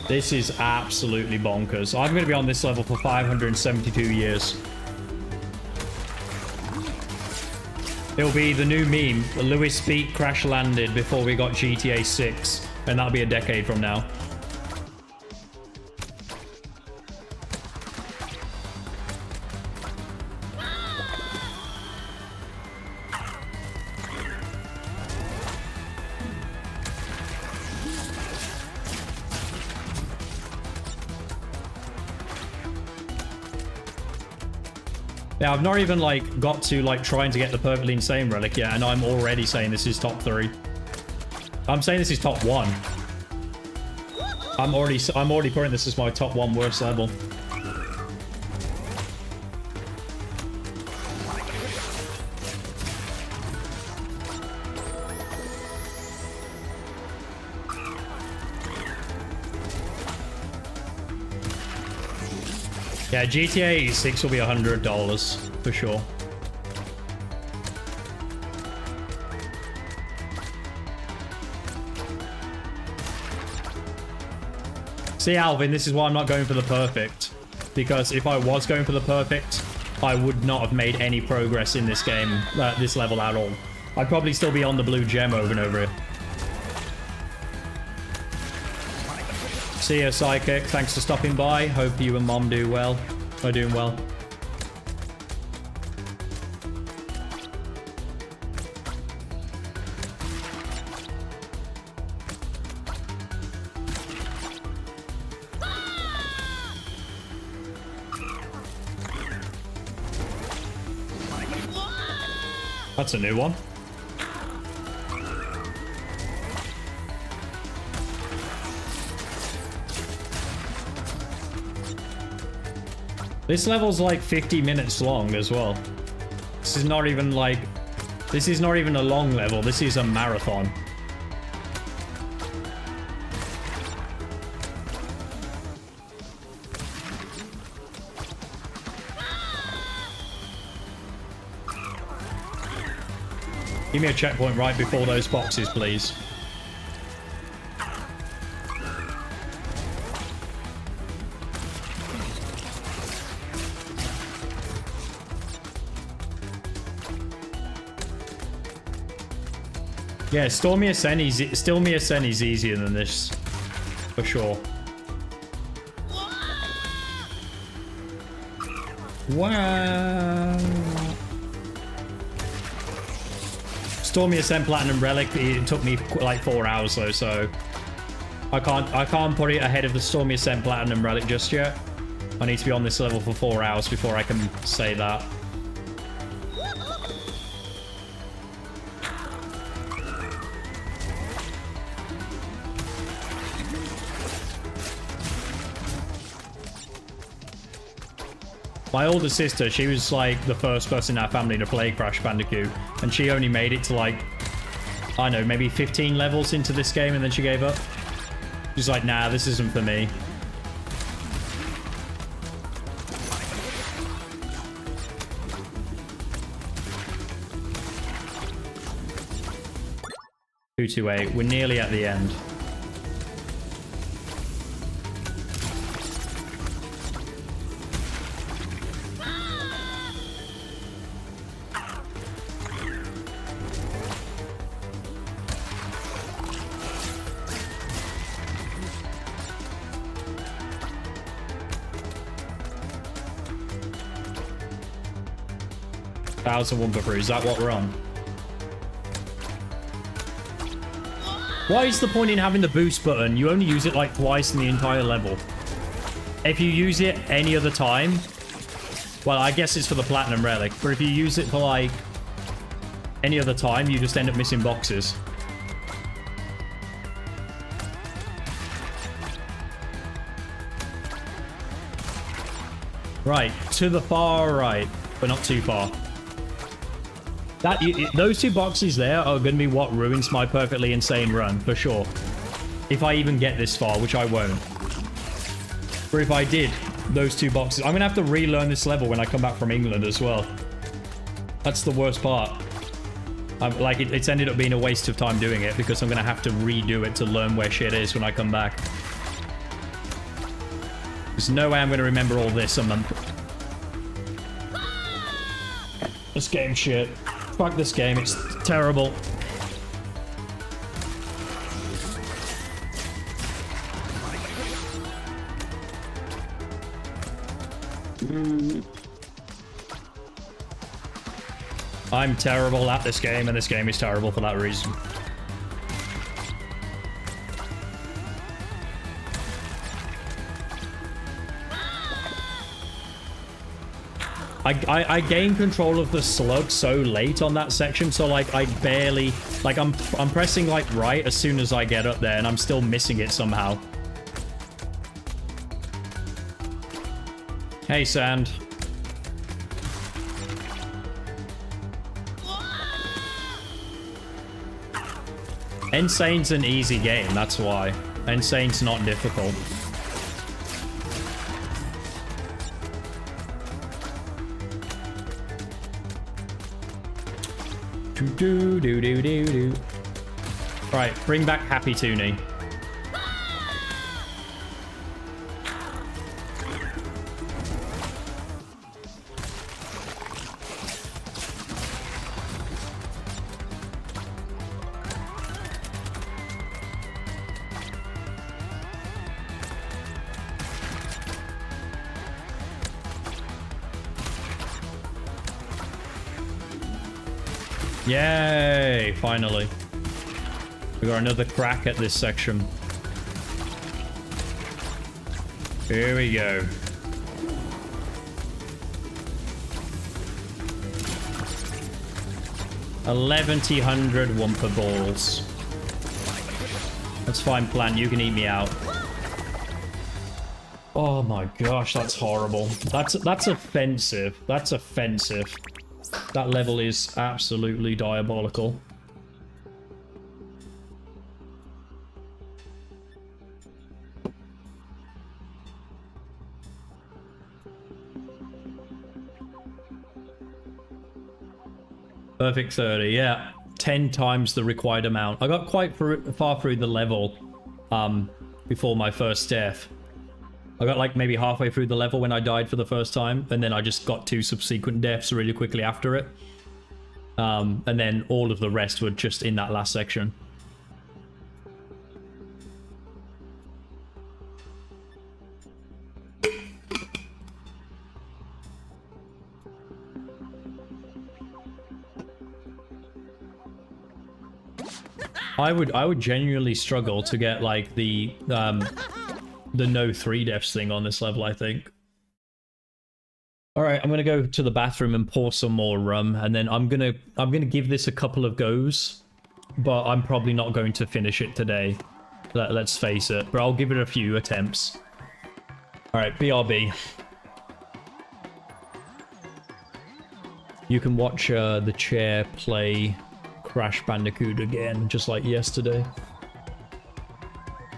This is absolutely bonkers. I'm going to be on this level for 572 years. It'll be the new meme. Lewis beat Crash Landed before we got GTA 6. And that'll be a decade from now. Yeah, I've not even, like, got to, like, trying to get the perfectly insane relic yet, and I'm already saying this is top 3. I'm saying this is top 1. I'm already putting this as my top 1 worst level. Yeah, GTA 6 will be $100 for sure. See, Alvin, this is why I'm not going for the perfect. Because if I was going for the perfect, I would not have made any progress in this game, this level at all. I'd probably still be on the blue gem over and over here. See ya, Psychic. Thanks for stopping by. Hope you and Mom do well. Are doing well. That's a new one. This level's like 50 minutes long as well. This is not even like... This is not even a long level. This is a marathon. Give me a checkpoint right before those boxes, please. Yeah, Stormy Ascent is easier than this, for sure. Wow. Stormy Ascent Platinum Relic, it took me like 4 hours though, so I can't put it ahead of the Stormy Ascent Platinum Relic just yet. I need to be on this level for 4 hours before I can say that. My older sister, she was like the first person in our family to play Crash Bandicoot, and she only made it to like, I don't know, maybe 15 levels into this game, and then she gave up. She's like, nah, this isn't for me. Two to 8. We're nearly at the end. $1,001 for free. Is that what we're on? What is the point in having the boost button? You only use it like twice in the entire level. If you use it any other time, well, I guess it's for the Platinum Relic, but if you use it for like any other time, you just end up missing boxes. Right, to the far right, but not too far. Those two boxes there are going to be what ruins my perfectly insane run, for sure. If I even get this far, which I won't. Or if I did, those two boxes. I'm going to have to relearn this level when I come back from England as well. That's the worst part. Like, it's ended up being a waste of time doing it, because I'm going to have to redo it to learn where shit is when I come back. There's no way I'm going to remember all this a month. This game shit. Fuck this game, it's terrible. I'm terrible at this game, and this game is terrible for that reason. I gained control of the slug so late on that section, so like I barely, like I'm pressing like right as soon as I get up there, and I'm still missing it somehow. Hey, Sand. Insane's an easy game, that's why. Insane's not difficult. Do do do do do. Right, bring back Happy Toonie. Yay! Finally. We got another crack at this section. Here we go. $1,100 Wumpa balls. That's fine, Plant. You can eat me out. Oh my gosh, that's horrible. That's offensive. That's offensive. That level is absolutely diabolical. Perfect 30, yeah. 10 times the required amount. I got quite far through the level before my first death. I got like maybe halfway through the level when I died for the first time, and then I just got 2 subsequent deaths really quickly after it. And then all of the rest were just in that last section. I would genuinely struggle to get like the no 3 deaths thing on this level, I think. All right, I'm gonna go to the bathroom and pour some more rum, and then I'm gonna give this a couple of goes, but I'm probably not going to finish it today. Let's face it, but I'll give it a few attempts. All right, BRB. You can watch the chair play Crash Bandicoot again, just like yesterday.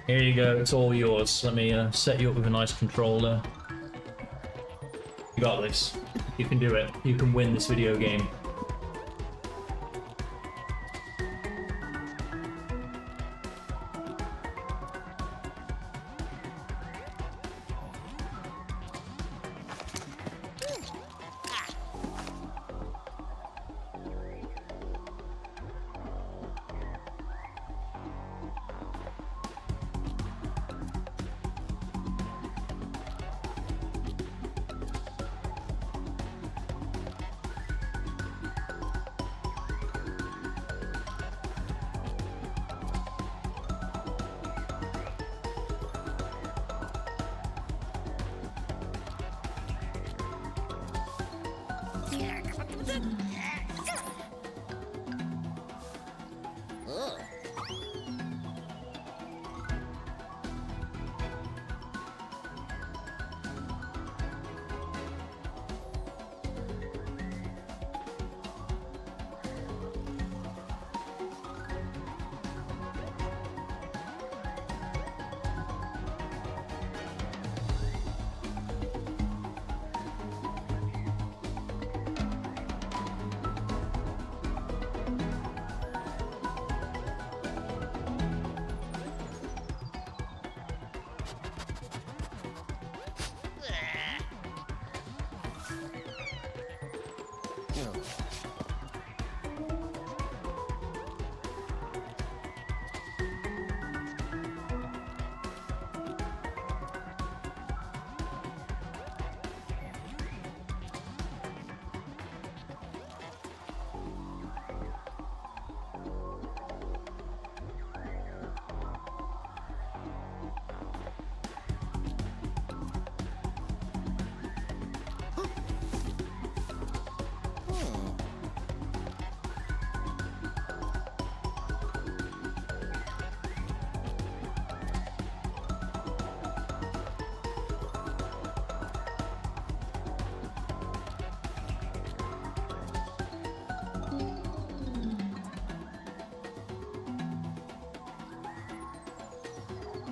Here you go, it's all yours. Let me set you up with a nice controller. You got this. You can do it. You can win this video game.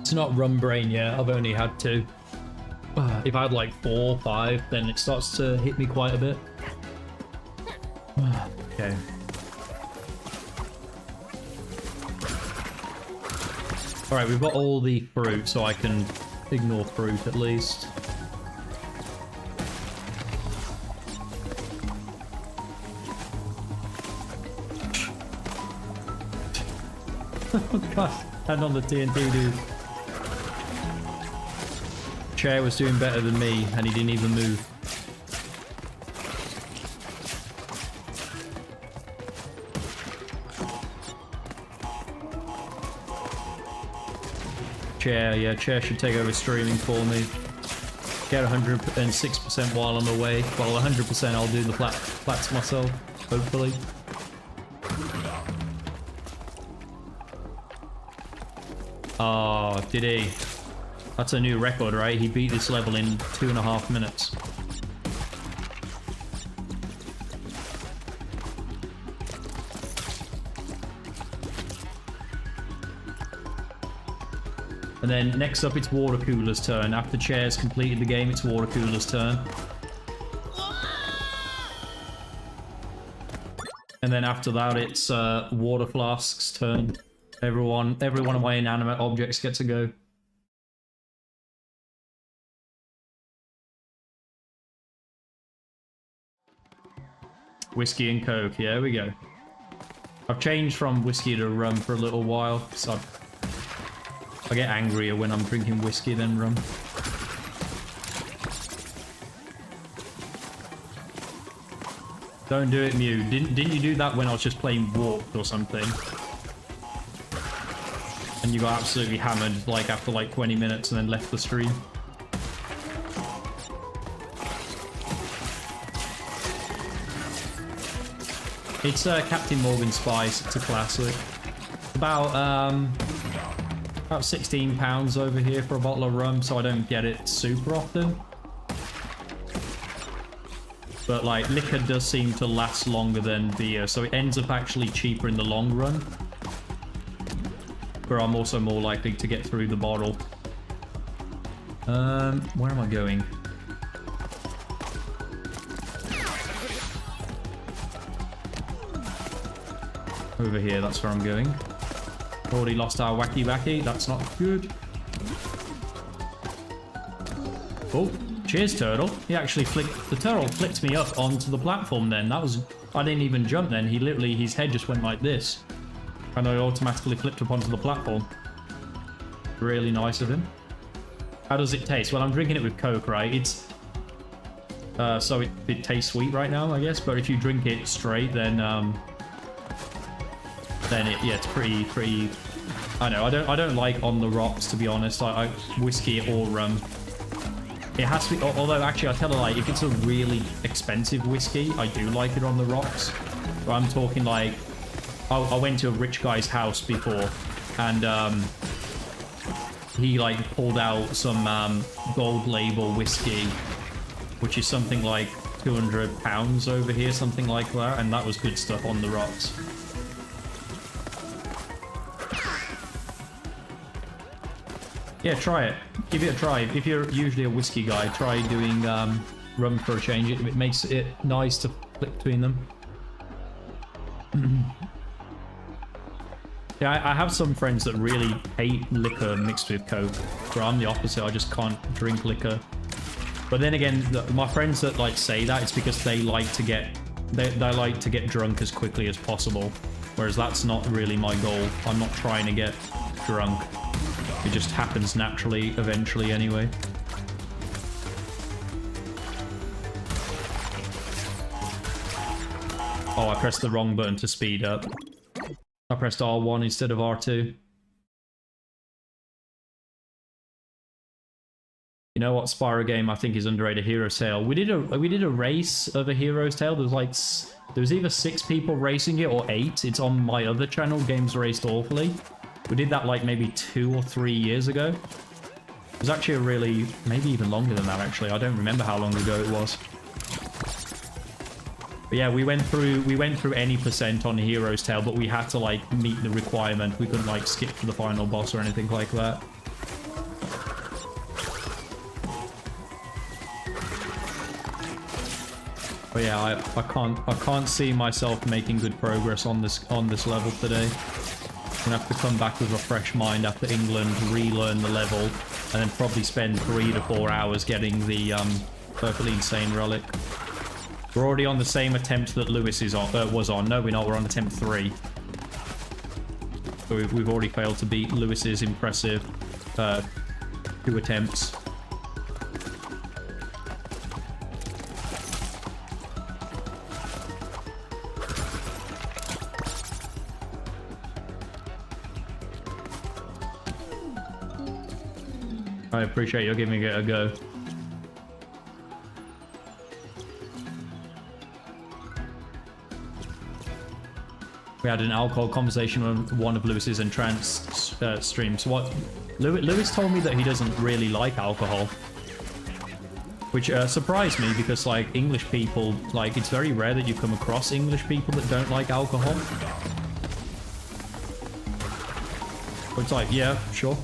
It's not rum brain yet. I've only had 2. If I had like 4, 5, then it starts to hit me quite a bit. Okay. Alright, we've got all the fruit, so I can ignore fruit at least. God, hand on the TNT, dude. Chair was doing better than me, and he didn't even move. Chair, yeah, Chair should take over streaming for me. Get 106% while I'm away. Well, 100% I'll do the flats myself, hopefully. Oh, did he? That's a new record, right? He beat this level in 2.5 minutes. And then next up, it's Water Cooler's turn. After Chair's completed the game, it's Water Cooler's turn. And then after that, it's Water Flask's turn. Every one of my inanimate objects gets a go. Whiskey and Coke, yeah, there we go. I've changed from whiskey to rum for a little while, so I get angrier when I'm drinking whiskey than rum. Don't do it, Mew. Didn't you do that when I was just playing Warped or something? And you got absolutely hammered like after like 20 minutes and then left the stream. It's Captain Morgan Spice. It's a classic. About £16 over here for a bottle of rum, so I don't get it super often. But like liquor does seem to last longer than beer, so it ends up actually cheaper in the long run. Where I'm also more likely to get through the bottle. Where am I going? Over here, that's where I'm going. Already lost our wacky wacky, that's not good. Oh, cheers, Turtle. He actually flicked, the turtle flicked me up onto the platform then. That was, I didn't even jump then. He literally, his head just went like this. And I automatically flipped up onto the platform. Really nice of him. How does it taste? Well, I'm drinking it with Coke, right? It's so it tastes sweet right now, I guess. But if you drink it straight, then yeah, it's pretty. I know. I don't like on the rocks, to be honest. I whiskey or rum. It has to be. Although actually, I tell a lie. If it's a really expensive whiskey, I do like it on the rocks. But I'm talking like. I went to a rich guy's house before, and he like pulled out some gold label whiskey, which is something like £200 over here, something like that, and that was good stuff on the rocks. Yeah, try it. Give it a try. If you're usually a whiskey guy, try doing rum for a change. It makes it nice to flip between them. Yeah, I have some friends that really hate liquor mixed with Coke, where I'm the opposite. I just can't drink liquor. But then again, my friends that like say that, it's because they like to get they like to get drunk as quickly as possible, whereas that's not really my goal. I'm not trying to get drunk. It just happens naturally eventually anyway. Oh, I pressed the wrong button to speed up. I pressed R1 instead of R2. You know what Spyro game I think is underrated? Hero's Tale. We did a race of a Hero's Tale. There was either 6 people racing it or 8. It's on my other channel, Games Raced Awfully. We did that like maybe 2 or 3 years ago. It was actually a really, maybe even longer than that actually. I don't remember how long ago it was. But yeah, we went through any percent on Hero's Tale, but we had to like meet the requirement. We couldn't like skip to the final boss or anything like that. But yeah, I can't see myself making good progress on this level today. gonna have to come back with a fresh mind after England, relearn the level, and then probably spend 3 to 4 hours getting the perfectly insane relic. We're already on the same attempt that Lewis is on, was on. No, we're not. We're on attempt 3. So we've already failed to beat Lewis's impressive 2 attempts. I appreciate you giving it a go. We had an alcohol conversation on one of Lewis's entranced streams. What? Lewis told me that he doesn't really like alcohol. Which surprised me because, like, English people, like, it's very rare that you come across English people that don't like alcohol. But it's like, yeah, sure.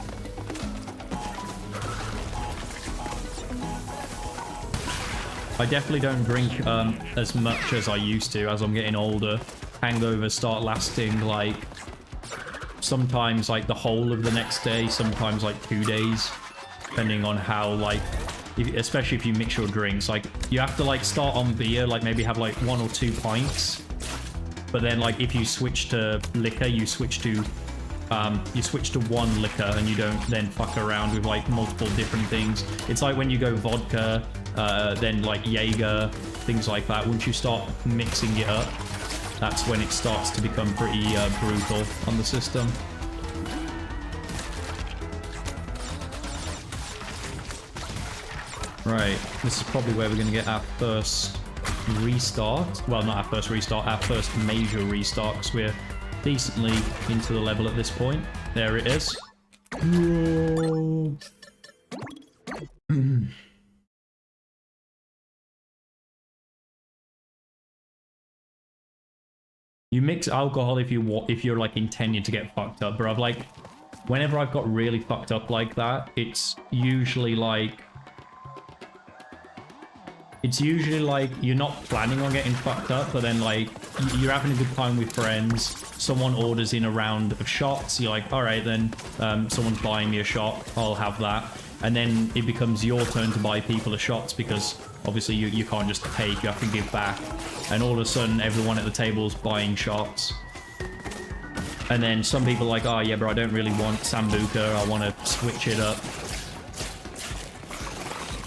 I definitely don't drink as much as I used to as I'm getting older. Hangovers start lasting like sometimes like the whole of the next day, sometimes like 2 days, depending on how, like, especially if you mix your drinks. Like, you have to like start on beer, like maybe have like 1 or 2 pints, but then like if you switch to liquor, you switch to one liquor and you don't then fuck around with like multiple different things. It's like when you go vodka, then like Jaeger, things like that. Once you start mixing it up, that's when it starts to become pretty brutal on the system. Right, this is probably where we're going to get our first restart. Well, not our first restart, our first major restart, because we're decently into the level at this point. There it is. You mix alcohol if you're like intending to get fucked up, bro. Like, whenever I've got really fucked up like that, it's usually like you're not planning on getting fucked up, but then like you're having a good time with friends. Someone orders in a round of shots. You're like, all right, then someone's buying me a shot. I'll have that. And then it becomes your turn to buy people a shots because obviously you can't just take, you have to give back. And all of a sudden everyone at the table's buying shots. And then some people are like, oh yeah, bro, I don't really want Sambuca, I want to switch it up.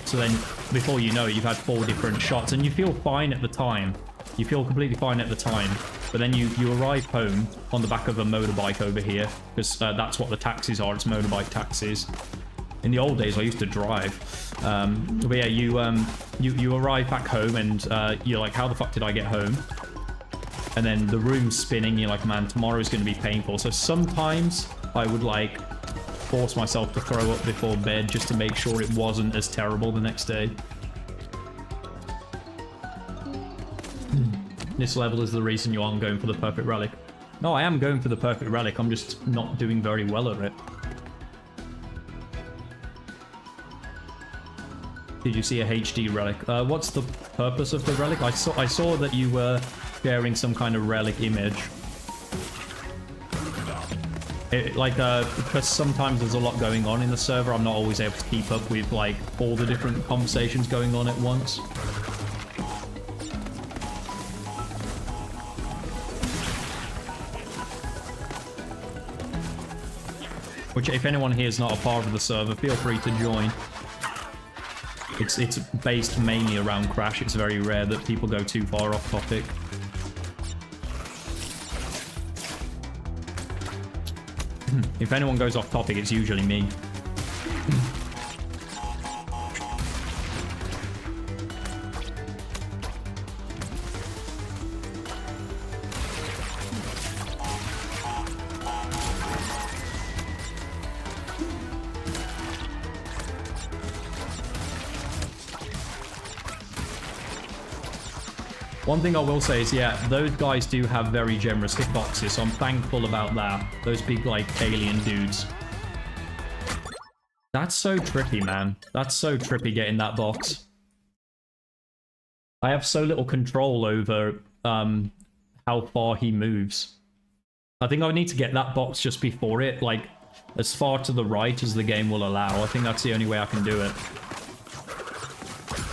So then before you know it, you've had 4 different shots and you feel fine at the time. You feel completely fine at the time. But then you arrive home on the back of a motorbike over here, because that's what the taxis are, it's motorbike taxis. In the old days, I used to drive. But yeah, you arrive back home and you're like, how the fuck did I get home? And then the room's spinning. You're like, man, tomorrow's going to be painful. So sometimes I would like force myself to throw up before bed just to make sure it wasn't as terrible the next day. This level is the reason you aren't going for the perfect relic. No, I am going for the perfect relic. I'm just not doing very well at it. Did you see a HD relic? What's the purpose of the relic? I saw that you were sharing some kind of relic image. Because sometimes there's a lot going on in the server, I'm not always able to keep up with like all the different conversations going on at once. Which, if anyone here is not a part of the server, feel free to join. It's based mainly around Crash. It's very rare that people go too far off topic. If anyone goes off topic, it's usually me. One thing I will say is, yeah, those guys do have very generous hitboxes, so I'm thankful about that. Those big, like, alien dudes. That's so trippy, man. That's so trippy getting that box. I have so little control over how far he moves. I think I need to get that box just before it, like, as far to the right as the game will allow. I think that's the only way I can do it.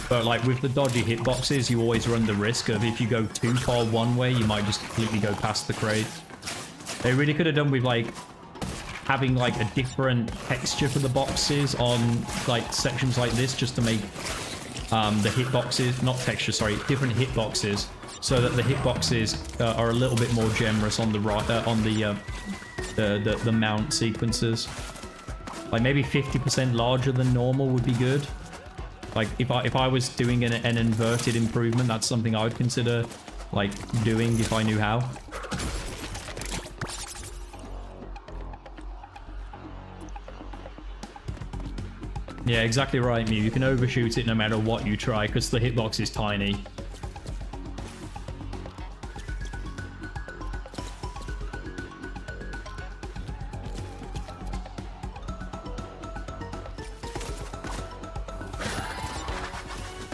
But, like, with the dodgy hitboxes, you always run the risk of if you go too far one way, you might just completely go past the crate. They really could have done with, like, having, like, a different texture for the boxes on, like, sections like this, just to make the hitboxes, not texture, sorry, different hitboxes, so that the hitboxes are a little bit more generous on the the mount sequences. Like maybe 50% larger than normal would be good. Like if I was doing an inverted improvement, that's something I would consider like doing if I knew how. Yeah, exactly right, Mew. You can overshoot it no matter what you try, because the hitbox is tiny.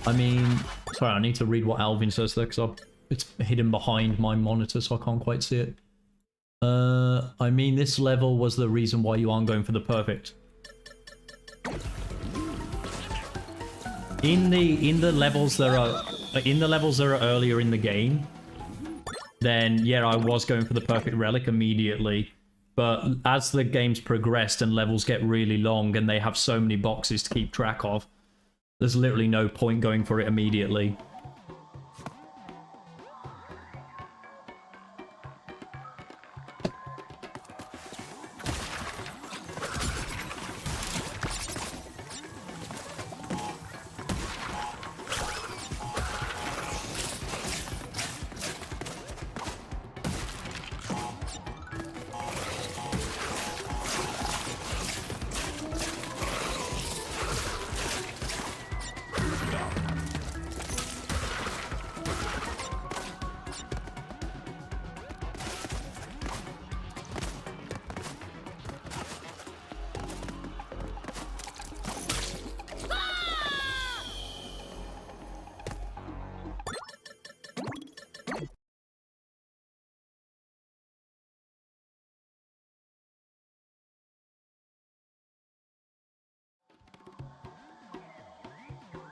I mean, sorry, I need to read what Alvin says there, because it's hidden behind my monitor, so I can't quite see it. I mean, this level was the reason why you aren't going for the perfect. In the levels that are earlier in the game, then yeah, I was going for the perfect relic immediately. But as the game's progressed and levels get really long and they have so many boxes to keep track of, there's literally no point going for it immediately.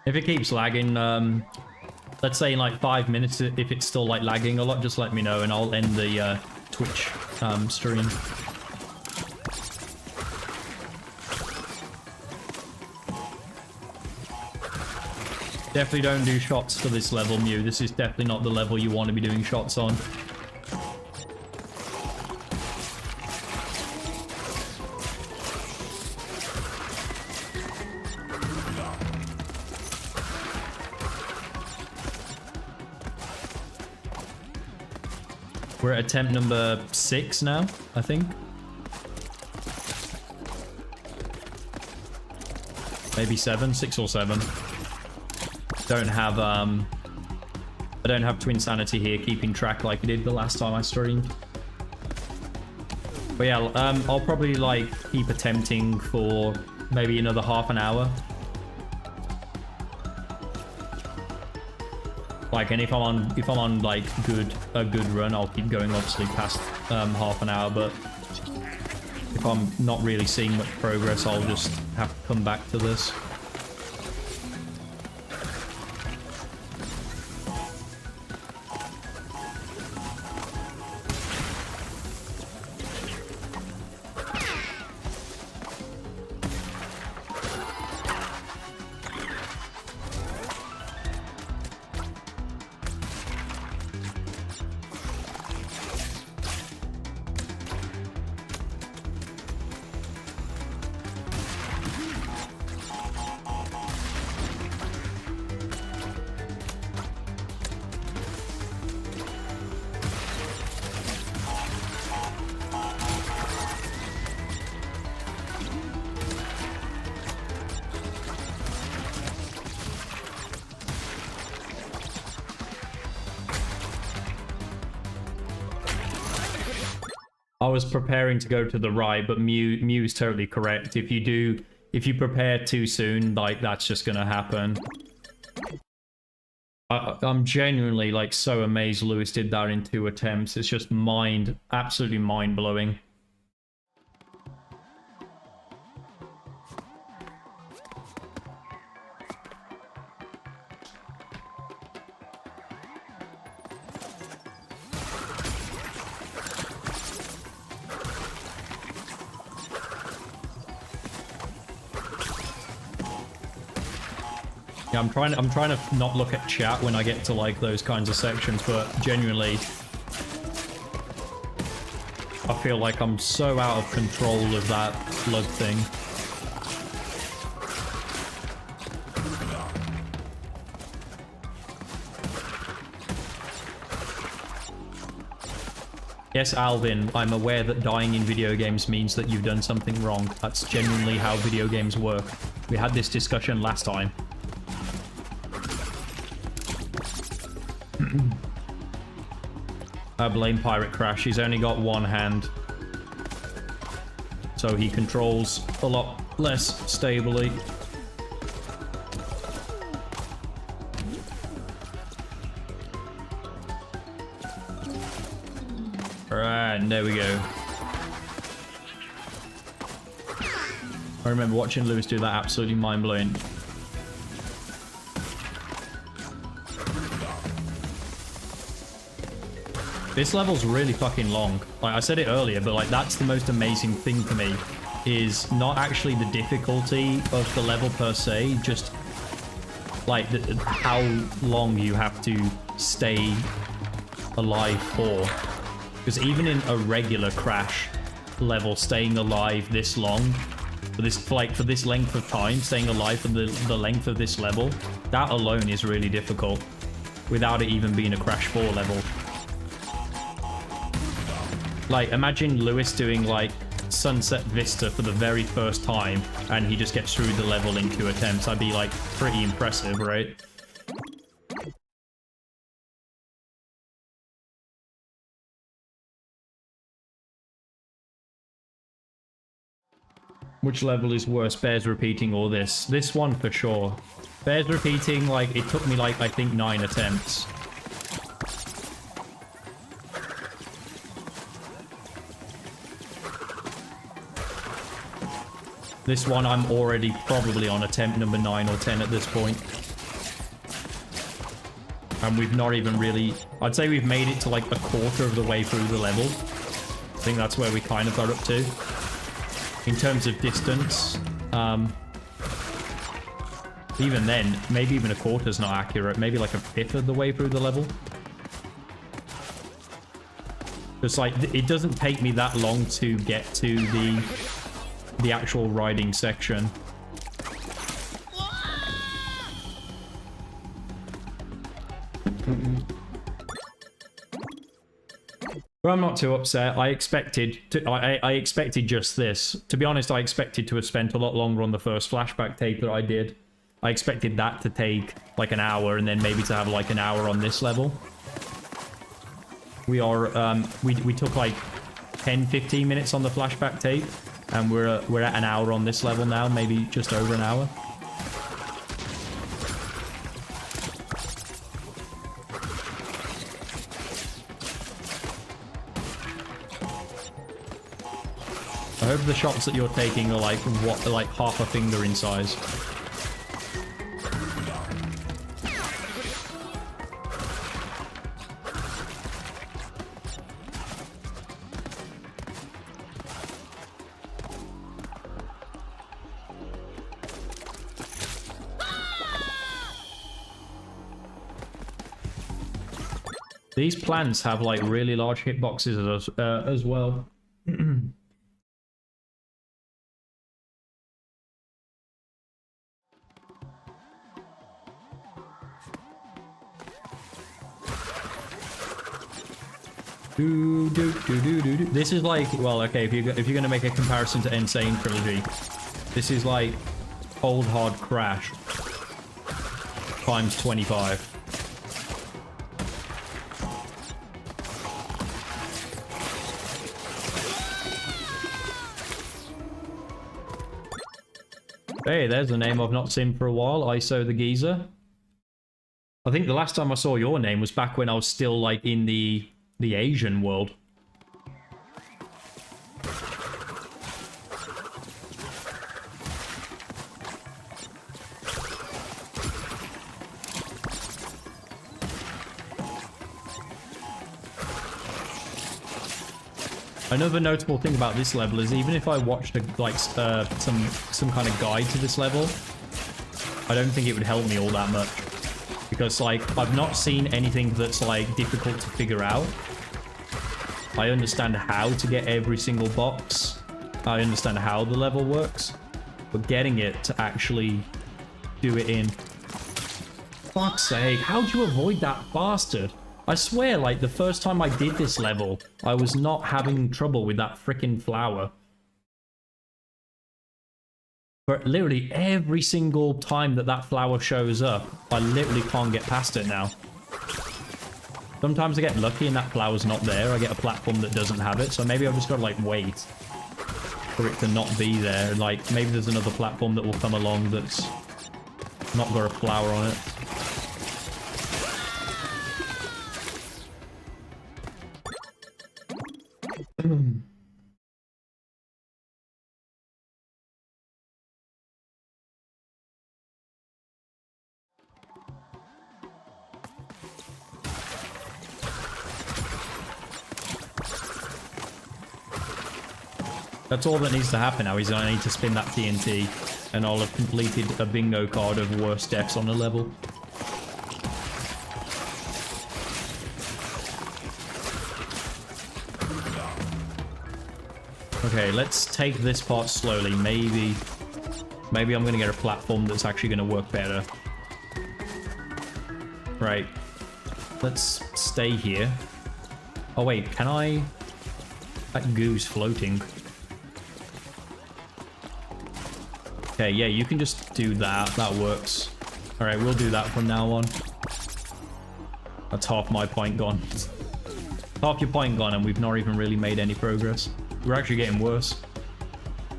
If it keeps lagging, let's say in like 5 minutes, if it's still like lagging a lot, just let me know and I'll end the Twitch stream. Definitely don't do shots for this level, Mew. This is definitely not the level you want to be doing shots on. We're at attempt number 6 now, I think. Maybe 7, 6 or 7. I don't have Twin Sanity here keeping track like I did the last time I streamed. But yeah, I'll probably like keep attempting for maybe another half an hour. Like, and if I'm on like a good run, I'll keep going obviously past half an hour. But if I'm not really seeing much progress, I'll just have to come back to this. I was preparing to go to the right, but Mew's totally correct. If you prepare too soon, like that's just gonna happen. I'm genuinely like so amazed Lewis did that in 2 attempts. It's just absolutely mind-blowing. Yeah, I'm trying to not look at chat when I get to like those kinds of sections, but genuinely I feel like I'm so out of control of that blood thing. Yes, Alvin, I'm aware that dying in video games means that you've done something wrong. That's genuinely how video games work. We had this discussion last time. I blame Pirate Crash. He's only got one hand, so he controls a lot less stably. Alright, and there we go. I remember watching Lewis do that, absolutely mind-blowing. This level's really fucking long. Like I said it earlier, but like that's the most amazing thing for me, is not actually the difficulty of the level per se, just like how long you have to stay alive for. Because even in a regular Crash level, staying alive this long, for this length of time, staying alive for the length of this level, that alone is really difficult, without it even being a Crash 4 level. Like, imagine Lewis doing, like, Sunset Vista for the very first time, and he just gets through the level in 2 attempts. That'd be, like, pretty impressive, right? Which level is worse, Bears repeating or this? This one for sure. Bears repeating, like, it took me, like, I think 9 attempts. This one, I'm already probably on attempt number 9 or 10 at this point. And we've not even really... I'd say we've made it to like a quarter of the way through the level. I think that's where we kind of got up to. In terms of distance. Even then, maybe even a quarter's not accurate. Maybe like a fifth of the way through the level. It's like, it doesn't take me that long to get to the actual riding section. But I'm not too upset. I expected just this. To be honest, I expected to have spent a lot longer on the first flashback tape that I did. I expected that to take like an hour, and then maybe to have like an hour on this level. We are we took like 10-15 minutes on the flashback tape, and we're at an hour on this level now, maybe just over an hour. I hope the shots that you're taking are like half a finger in size. These plants have like really large hitboxes as well. This is like, well, okay, if you're gonna make a comparison to Insane Trilogy, this is like Cold Hard Crash times 25. Hey, there's a name I've not seen for a while. ISO the Geezer. I think the last time I saw your name was back when I was still like in the Asian world. Another notable thing about this level is even if I watched like some kind of guide to this level, I don't think it would help me all that much. Because, like, I've not seen anything that's, like, difficult to figure out. I understand how to get every single box. I understand how the level works. But getting it to actually do it in... Fuck's sake, how'd you avoid that bastard? I swear, like, the first time I did this level, I was not having trouble with that frickin' flower. But literally every single time that flower shows up, I literally can't get past it now. Sometimes I get lucky and that flower's not there. I get a platform that doesn't have it, so maybe I've just got to like wait for it to not be there. Like maybe there's another platform that will come along that's not got a flower on it. That's all that needs to happen now, is I need to spin that TNT, and I'll have completed a bingo card of worst deaths on the level. Okay, let's take this part slowly. Maybe I'm gonna get a platform that's actually gonna work better. Right. Let's stay here. Oh wait, can I... That goo's floating. Okay, yeah, you can just do that. That works. Alright, we'll do that from now on. That's half my point gone. Half your point gone, and we've not even really made any progress. We're actually getting worse.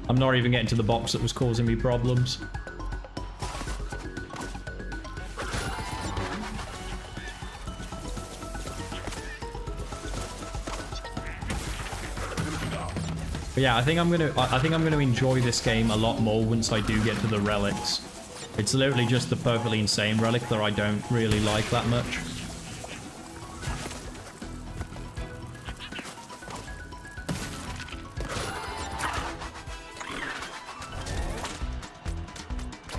I'm not even getting to the box that was causing me problems. But yeah, I think I'm gonna enjoy this game a lot more once I do get to the relics. It's literally just the perfectly insane relic that I don't really like that much.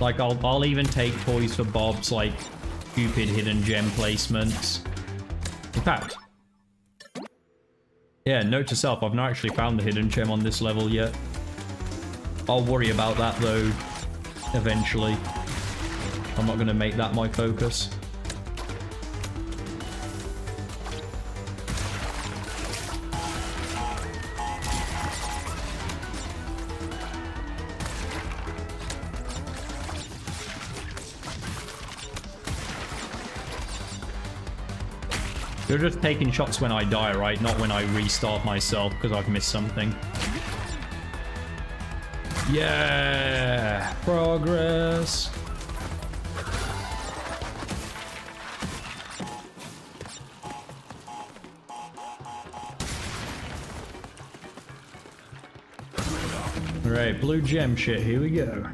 Like I'll even take toys for Bob's like stupid hidden gem placements. In fact, yeah, note to self, I've not actually found the hidden gem on this level yet. I'll worry about that though, eventually. I'm not going to make that my focus. You're just taking shots when I die, right? Not when I restart myself because I've missed something. Yeah! Progress! Alright, blue gem shit, here we go.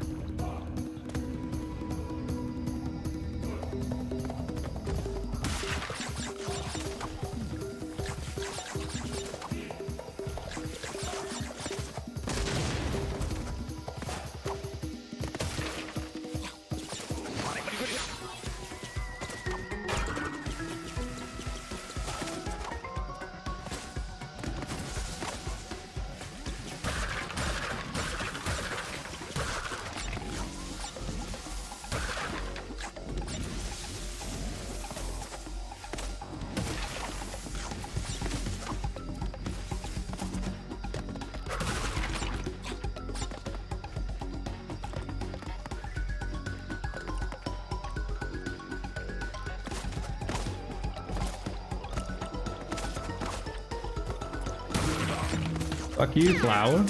Fuck you, flower.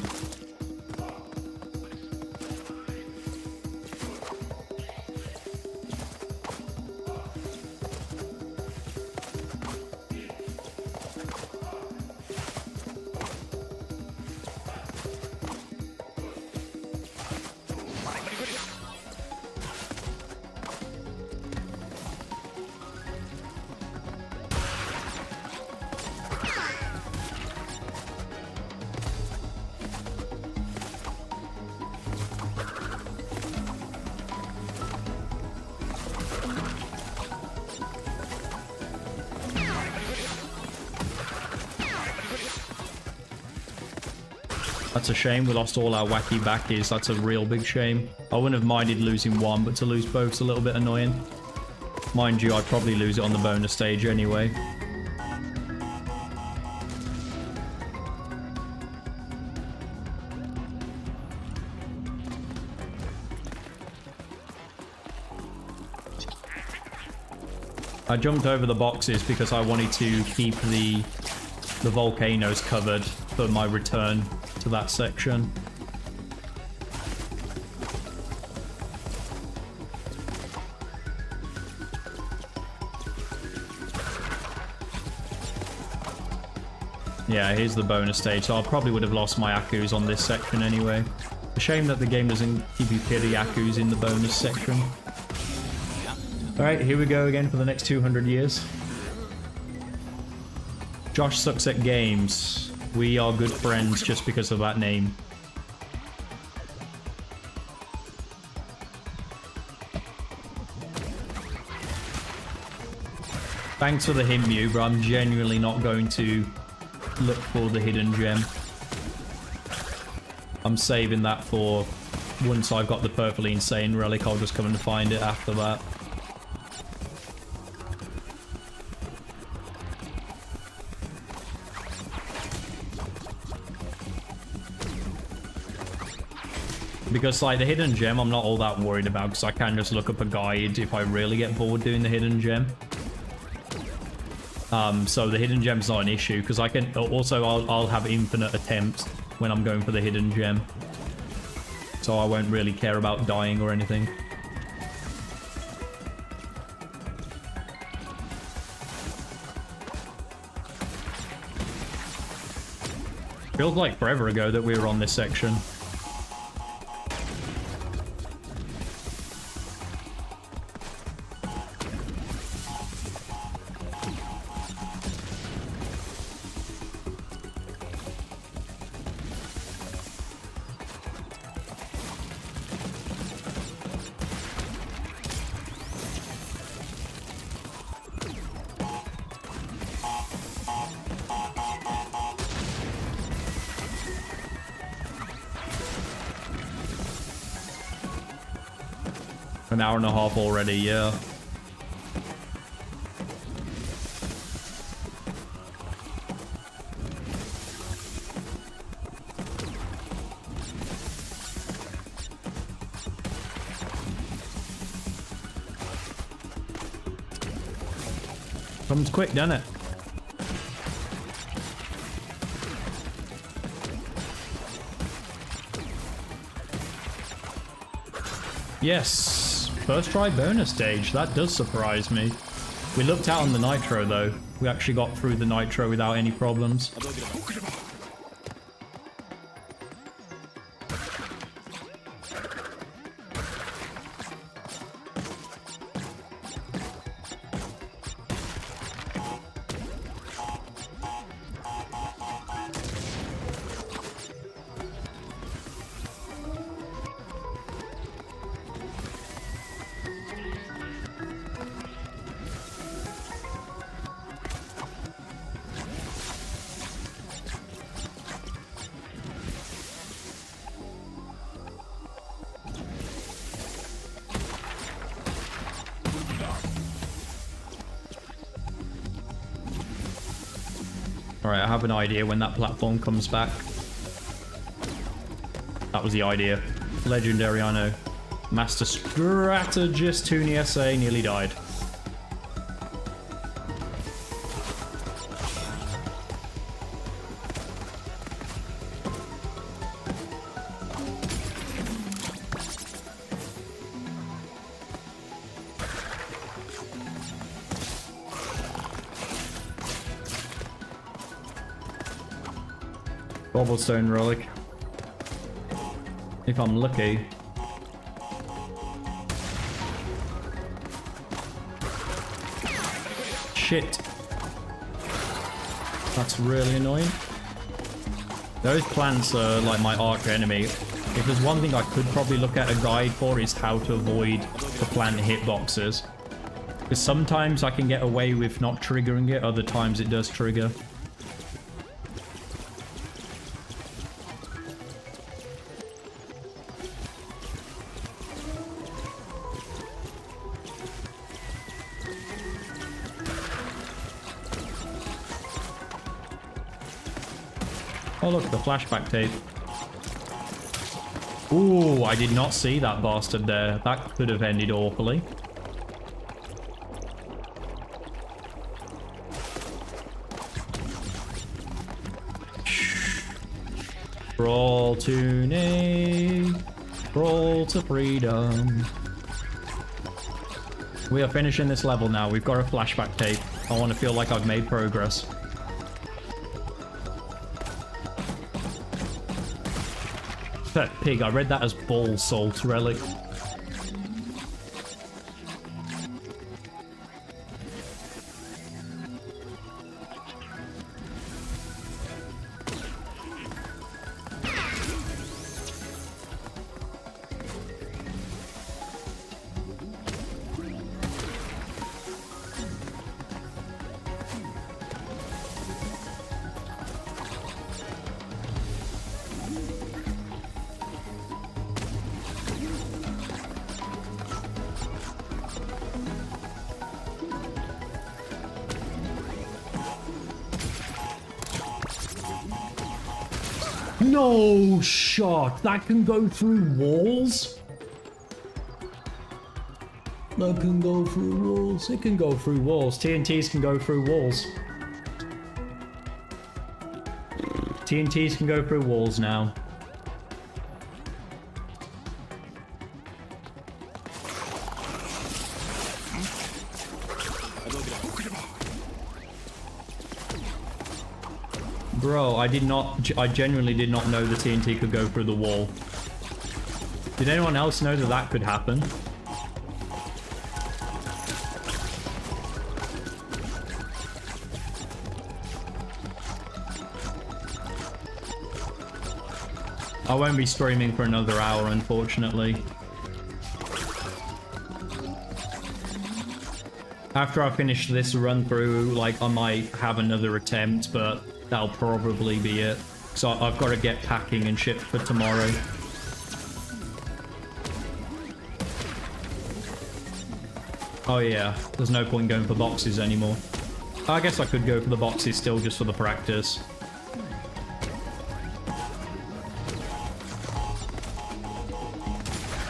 That's a shame. We lost all our wacky backies. That's a real big shame. I wouldn't have minded losing one, but to lose both's a little bit annoying. Mind you, I'd probably lose it on the bonus stage anyway. I jumped over the boxes because I wanted to keep the volcanoes covered for my return to that section. Yeah, here's the bonus stage, so I probably would have lost my Akus on this section anyway. A shame that the game doesn't give you pity Akus in the bonus section. Alright, here we go again for the next 200 years. Josh sucks at games. We are good friends just because of that name. Thanks for the hint, Mew, but I'm genuinely not going to look for the hidden gem. I'm saving that for once I've got the perfectly insane relic. I'll just come and find it after that. Because, like, the hidden gem, I'm not all that worried about because I can just look up a guide if I really get bored doing the hidden gem. So the hidden gem's not an issue because I can... Also, I'll have infinite attempts when I'm going for the hidden gem. So I won't really care about dying or anything. Feels like forever ago that we were on this section. An hour and a half already, yeah. Comes quick, doesn't it? Yes. First try bonus stage. That does surprise me. We looked out on the nitro though. We actually got through the nitro without any problems. Alright, I have an idea when that platform comes back. That was the idea. Legendary, I know. Master Strategist Tooney SA nearly died. Cobblestone relic. If I'm lucky. Shit. That's really annoying. Those plants are like my arch enemy. If there's one thing I could probably look at a guide for is how to avoid the plant hitboxes. Because sometimes I can get away with not triggering it, other times it does trigger. Oh look, the flashback tape. Ooh, I did not see that bastard there. That could have ended awfully. Crawl to name, crawl to freedom. We are finishing this level now. We've got a flashback tape. I want to feel like I've made progress. That pig, I read that as ball salt relic. No shot! That can go through walls? That can go through walls. It can go through walls. TNTs can go through walls. TNTs can go through walls now. Bro, I genuinely did not know the TNT could go through the wall. Did anyone else know that that could happen? I won't be streaming for another hour, unfortunately. After I finish this run through, like, I might have another attempt, but that'll probably be it. So I've got to get packing and shit for tomorrow. Oh yeah, there's no point going for boxes anymore. I guess I could go for the boxes still just for the practice.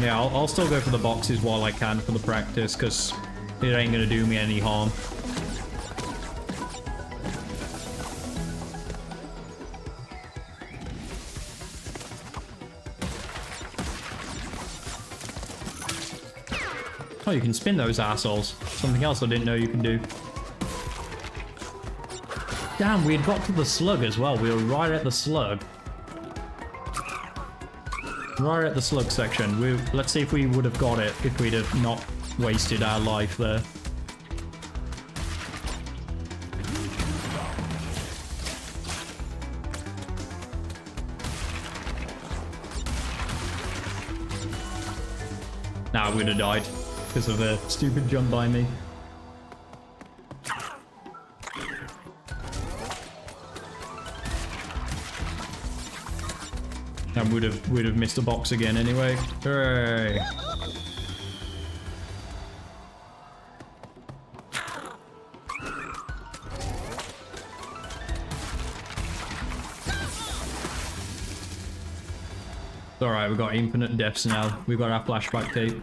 Yeah, I'll still go for the boxes while I can for the practice, because it ain't gonna do me any harm. Oh, you can spin those assholes. Something else I didn't know you can do. Damn, we had got to the slug as well. We were right at the slug. Right at the slug section. Let's see if we would have got it if we'd have not wasted our life there. Nah, I would have died because of a stupid jump by me. And would have missed a box again anyway. Hooray! Alright, we've got infinite deaths now. We've got our flashback tape.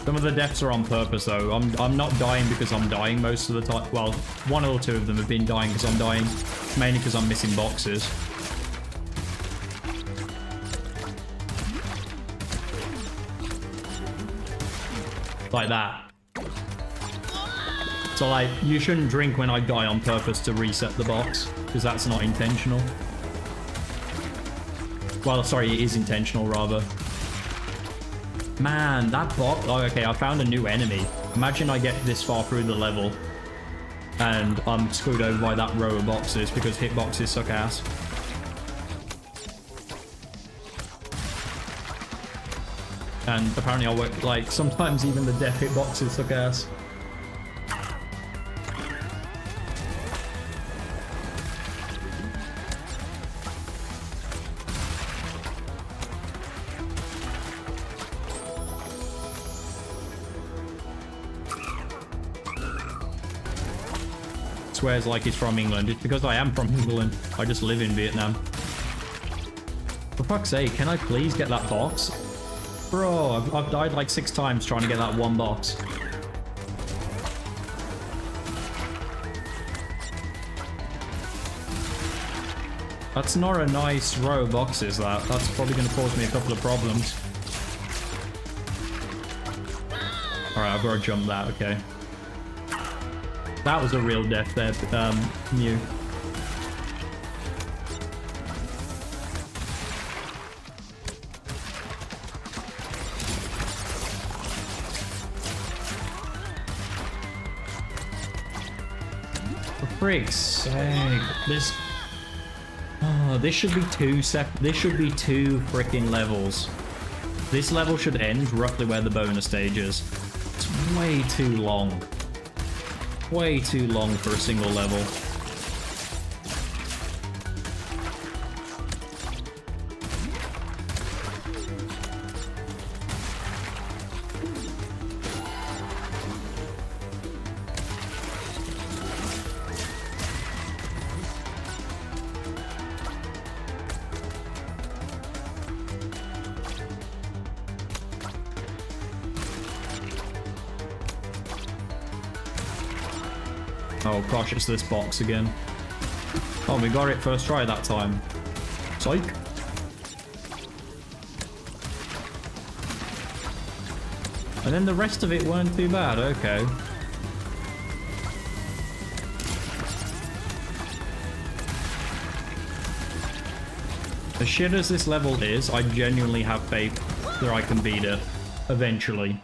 Some of the deaths are on purpose though. I'm not dying because I'm dying most of the time. Well, one or two of them have been dying because I'm dying. Mainly because I'm missing boxes. Like that. So, like, you shouldn't drink when I die on purpose to reset the box, because that's not intentional. Well, sorry, it is intentional, rather. Man, that box... Oh, okay, I found a new enemy. Imagine I get this far through the level, and I'm screwed over by that row of boxes, because hitboxes suck ass. And apparently I work, like, sometimes even the death hitboxes suck ass. Swears like he's from England. It's because I am from England. I just live in Vietnam. For fuck's sake, can I please get that box? Bro, I've died like 6 times trying to get that one box. That's not a nice row of boxes, that. That's probably going to cause me a couple of problems. Alright, I've got to jump that, okay. That was a real death there, Mew. For freak's sake, this should be two freaking levels. This level should end roughly where the bonus stage is. It's way too long. Way too long for a single level. Oh gosh, it's this box again. Oh, we got it first try that time. Psych. And then the rest of it weren't too bad, okay. As shit as this level is, I genuinely have faith that I can beat it eventually.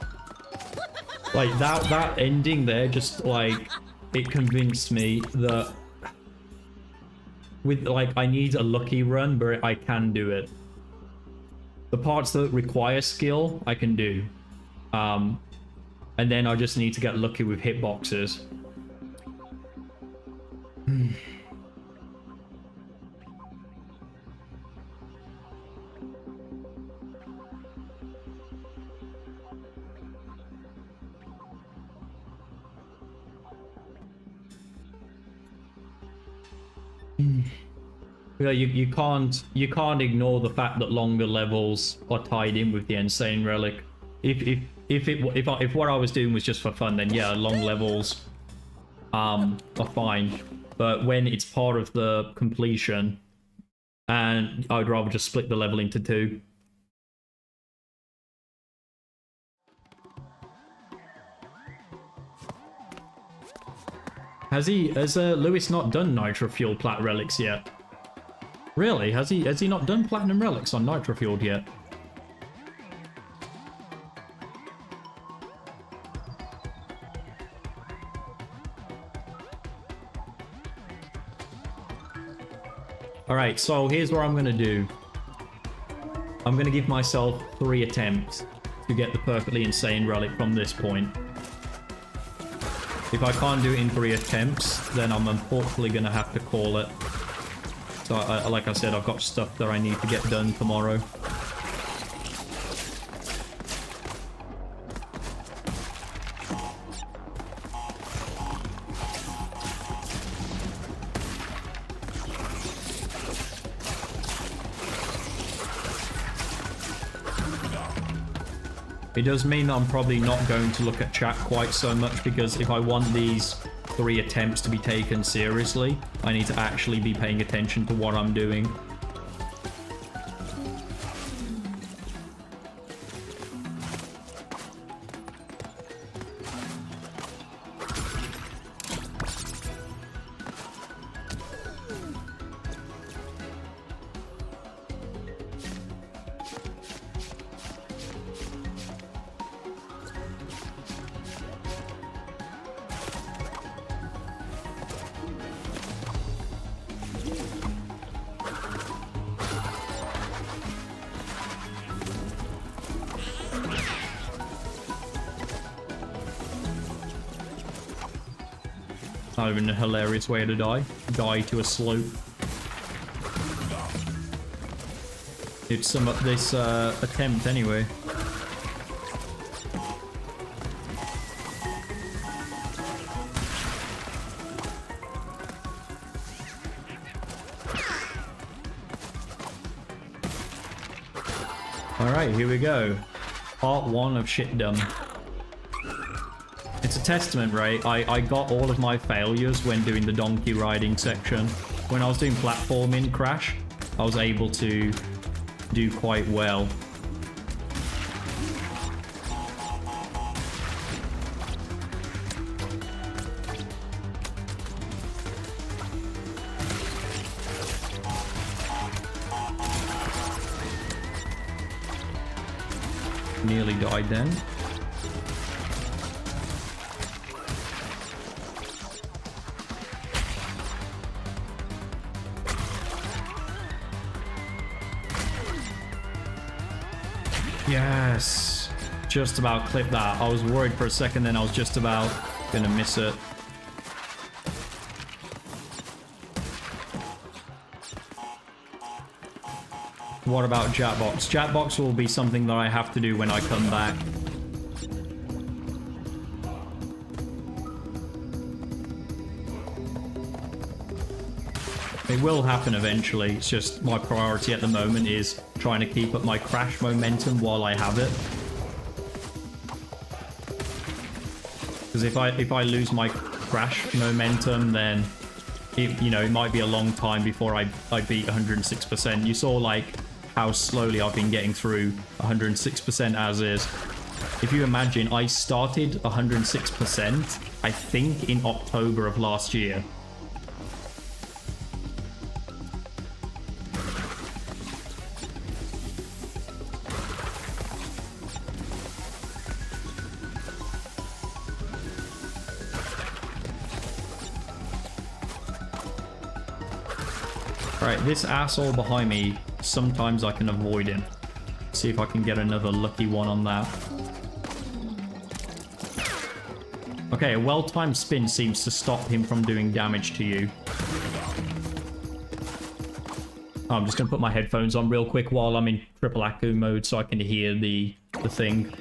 Like, that ending there, just like... It convinced me that with like I need a lucky run, but I can do it. The parts that require skill, I can do. And then I just need to get lucky with hitboxes. Yeah, you can't ignore the fact that longer levels are tied in with the insane relic. If what I was doing was just for fun, then yeah, long levels are fine. But when it's part of the completion, and I'd rather just split the level into 2. Has Lewis not done Nitro Fuel Plat Relics yet? Really? Has he not done Platinum Relics on Nitro Fueled yet? Alright, so here's what I'm gonna do. I'm gonna give myself 3 attempts to get the perfectly insane relic from this point. If I can't do it in 3 attempts, then I'm unfortunately gonna have to call it. So, like I said, I've got stuff that I need to get done tomorrow. It does mean that I'm probably not going to look at chat quite so much, because if I want these 3 attempts to be taken seriously, I need to actually be paying attention to what I'm doing. Not even a hilarious way to die. Die to a slope. Dude, sum up this attempt anyway. Alright, here we go. Part 1 of shit done. It's a testament, right? I got all of my failures when doing the donkey riding section. When I was doing platforming Crash, I was able to do quite well. Nearly died then. Yes! Just about clipped that. I was worried for a second, then I was just about gonna miss it. What about Jackbox? Jackbox will be something that I have to do when I come back. It will happen eventually. It's just my priority at the moment is trying to keep up my Crash momentum while I have it. Because if I lose my Crash momentum, then it might be a long time before I beat 106%. You saw like how slowly I've been getting through 106% as is. If you imagine, I started 106%, I think, in October of last year. Right, this asshole behind me, sometimes I can avoid him. See if I can get another lucky one on that. Okay, a well-timed spin seems to stop him from doing damage to you. I'm just gonna put my headphones on real quick while I'm in triple Aku mode so I can hear the thing.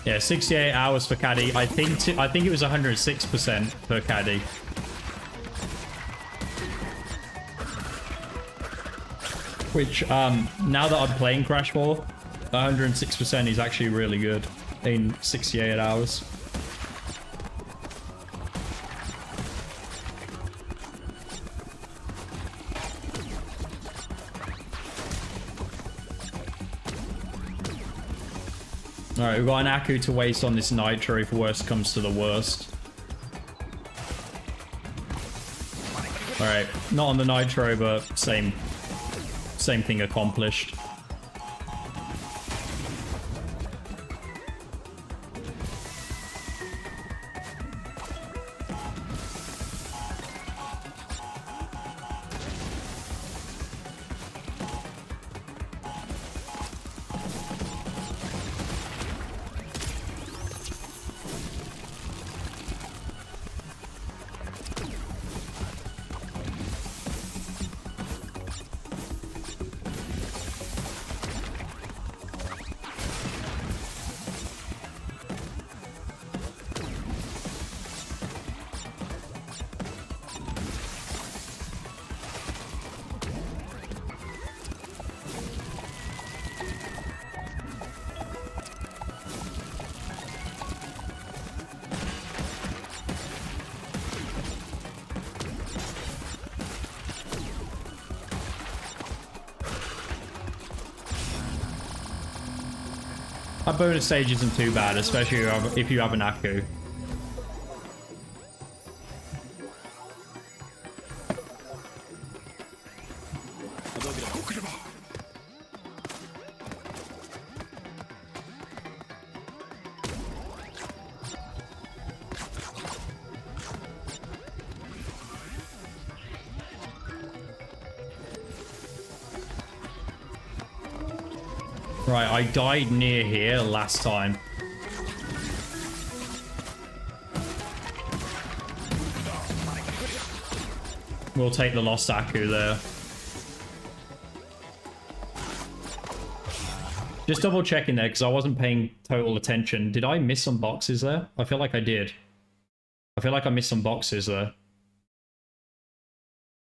Yeah, 68 hours for caddy. I think it was 106% for caddy. Which, now that I'm playing Crash 4, 106% is actually really good in 68 hours. Alright, we've got an Aku to waste on this Nitro if worst comes to the worst. Alright, not on the Nitro, but same thing accomplished. That bonus stage isn't too bad, especially if you have an Aku. Right, I died near here last time. We'll take the lost Aku there. Just double checking there because I wasn't paying total attention. Did I miss some boxes there? I feel like I did. I feel like I missed some boxes there.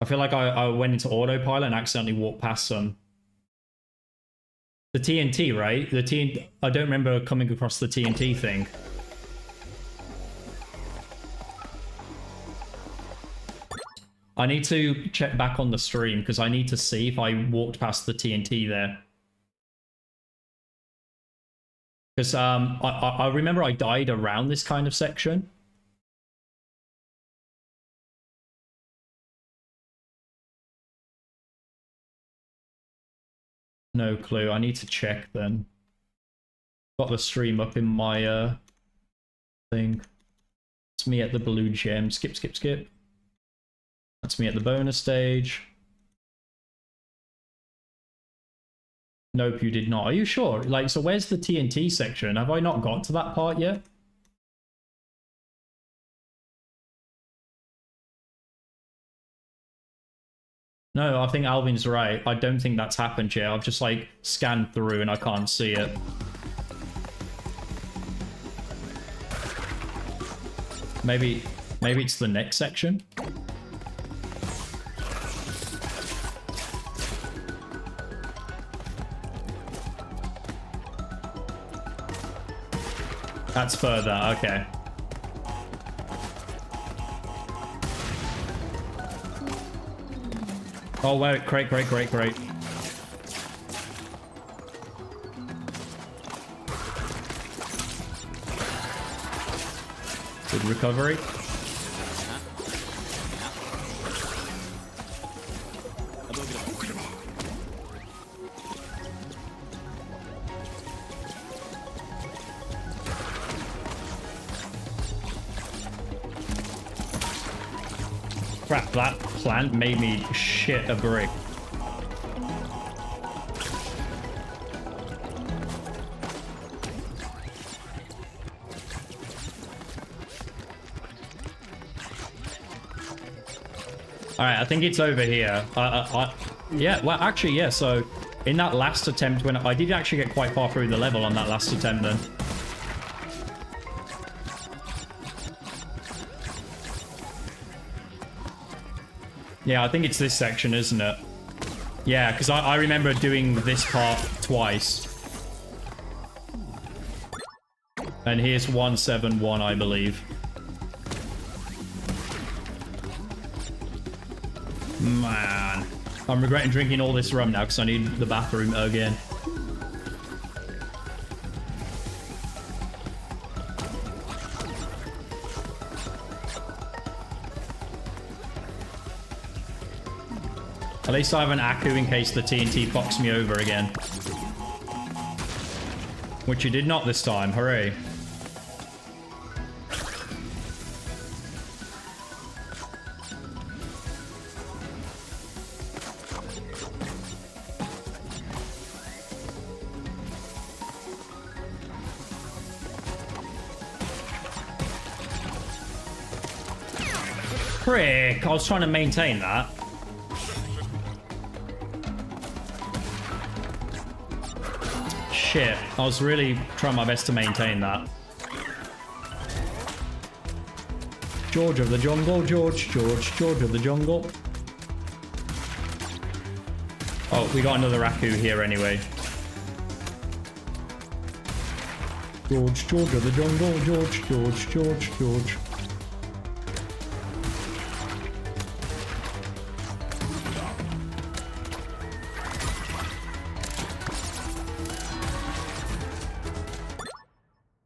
I feel like I went into autopilot and accidentally walked past some. The TNT, right? The TNT. I don't remember coming across the TNT thing. I need to check back on the stream because I need to see if I walked past the TNT there. Because I remember I died around this kind of section. No clue. I need to check then. Got the stream up in my thing. It's me at the blue gem. Skip, skip, skip. That's me at the bonus stage. Nope, you did not. Are you sure? Like, so where's the TNT section? Have I not got to that part yet? No, I think Alvin's right. I don't think that's happened yet. I've just like scanned through and I can't see it. Maybe it's the next section. That's further, okay. Oh wait, great. Good recovery. Crap, that plant made me shit a brick. Alright, I think it's over here. Yeah, well, actually, yeah, so in that last attempt, when I did actually get quite far through the level on that last attempt then. Yeah, I think it's this section, isn't it? Yeah, because I remember doing this part twice. And here's 171, I believe. Man. I'm regretting drinking all this rum now because I need the bathroom again. At least I have an Aku in case the TNT fucks me over again. Which you did not this time. Hooray. Frick, I was trying to maintain that. Shit, I was really trying my best to maintain that. George of the jungle, George of the jungle. Oh, we got another Aku here anyway. George of the jungle, George.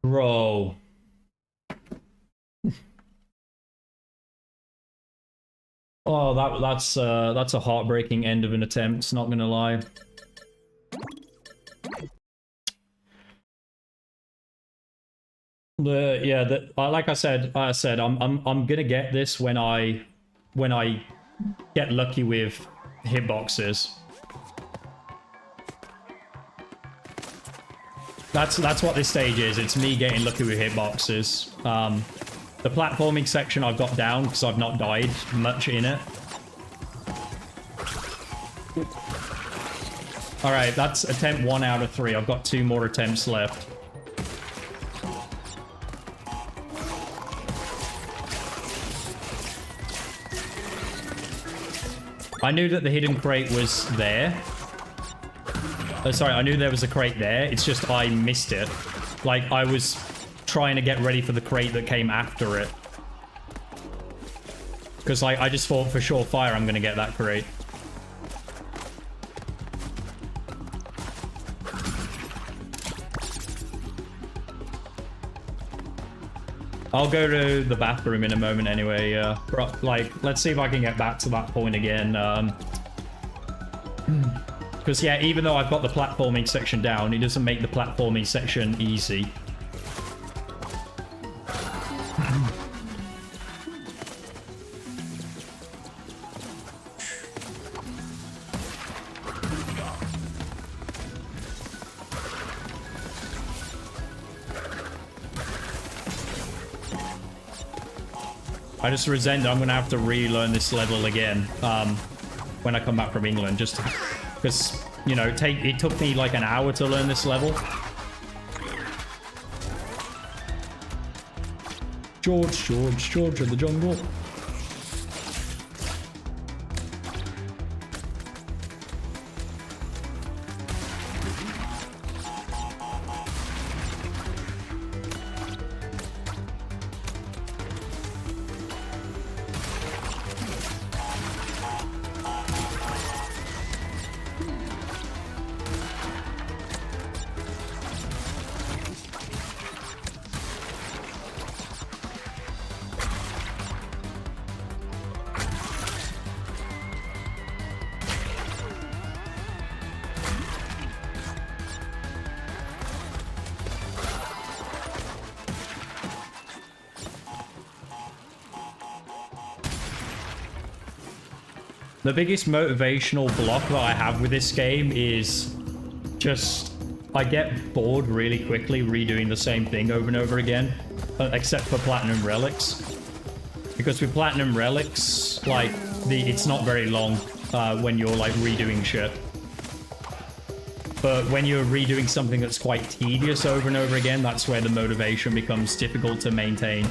Bro. Oh, that's a heartbreaking end of an attempt, not gonna lie. Like I said, I'm gonna get this when I get lucky with hitboxes. That's what this stage is. It's me getting lucky with hitboxes. The platforming section I've got down because I've not died much in it. Alright, that's attempt 1 out of 3. I've got 2 more attempts left. I knew that the hidden crate was there. Sorry, I knew there was a crate there. It's just I missed it. Like, I was trying to get ready for the crate that came after it. Because, like, I just thought for sure fire I'm going to get that crate. I'll go to the bathroom in a moment anyway. Like, let's see if I can get back to that point again. Because, yeah, even though I've got the platforming section down, it doesn't make the platforming section easy. I just resent that I'm going to have to relearn this level again when I come back from England, just because, you know, it took me like an hour to learn this level. George of the jungle. The biggest motivational block that I have with this game is just I get bored really quickly redoing the same thing over and over again, except for Platinum Relics. Because with Platinum Relics, like, it's not very long when you're like redoing shit. But when you're redoing something that's quite tedious over and over again, that's where the motivation becomes difficult to maintain.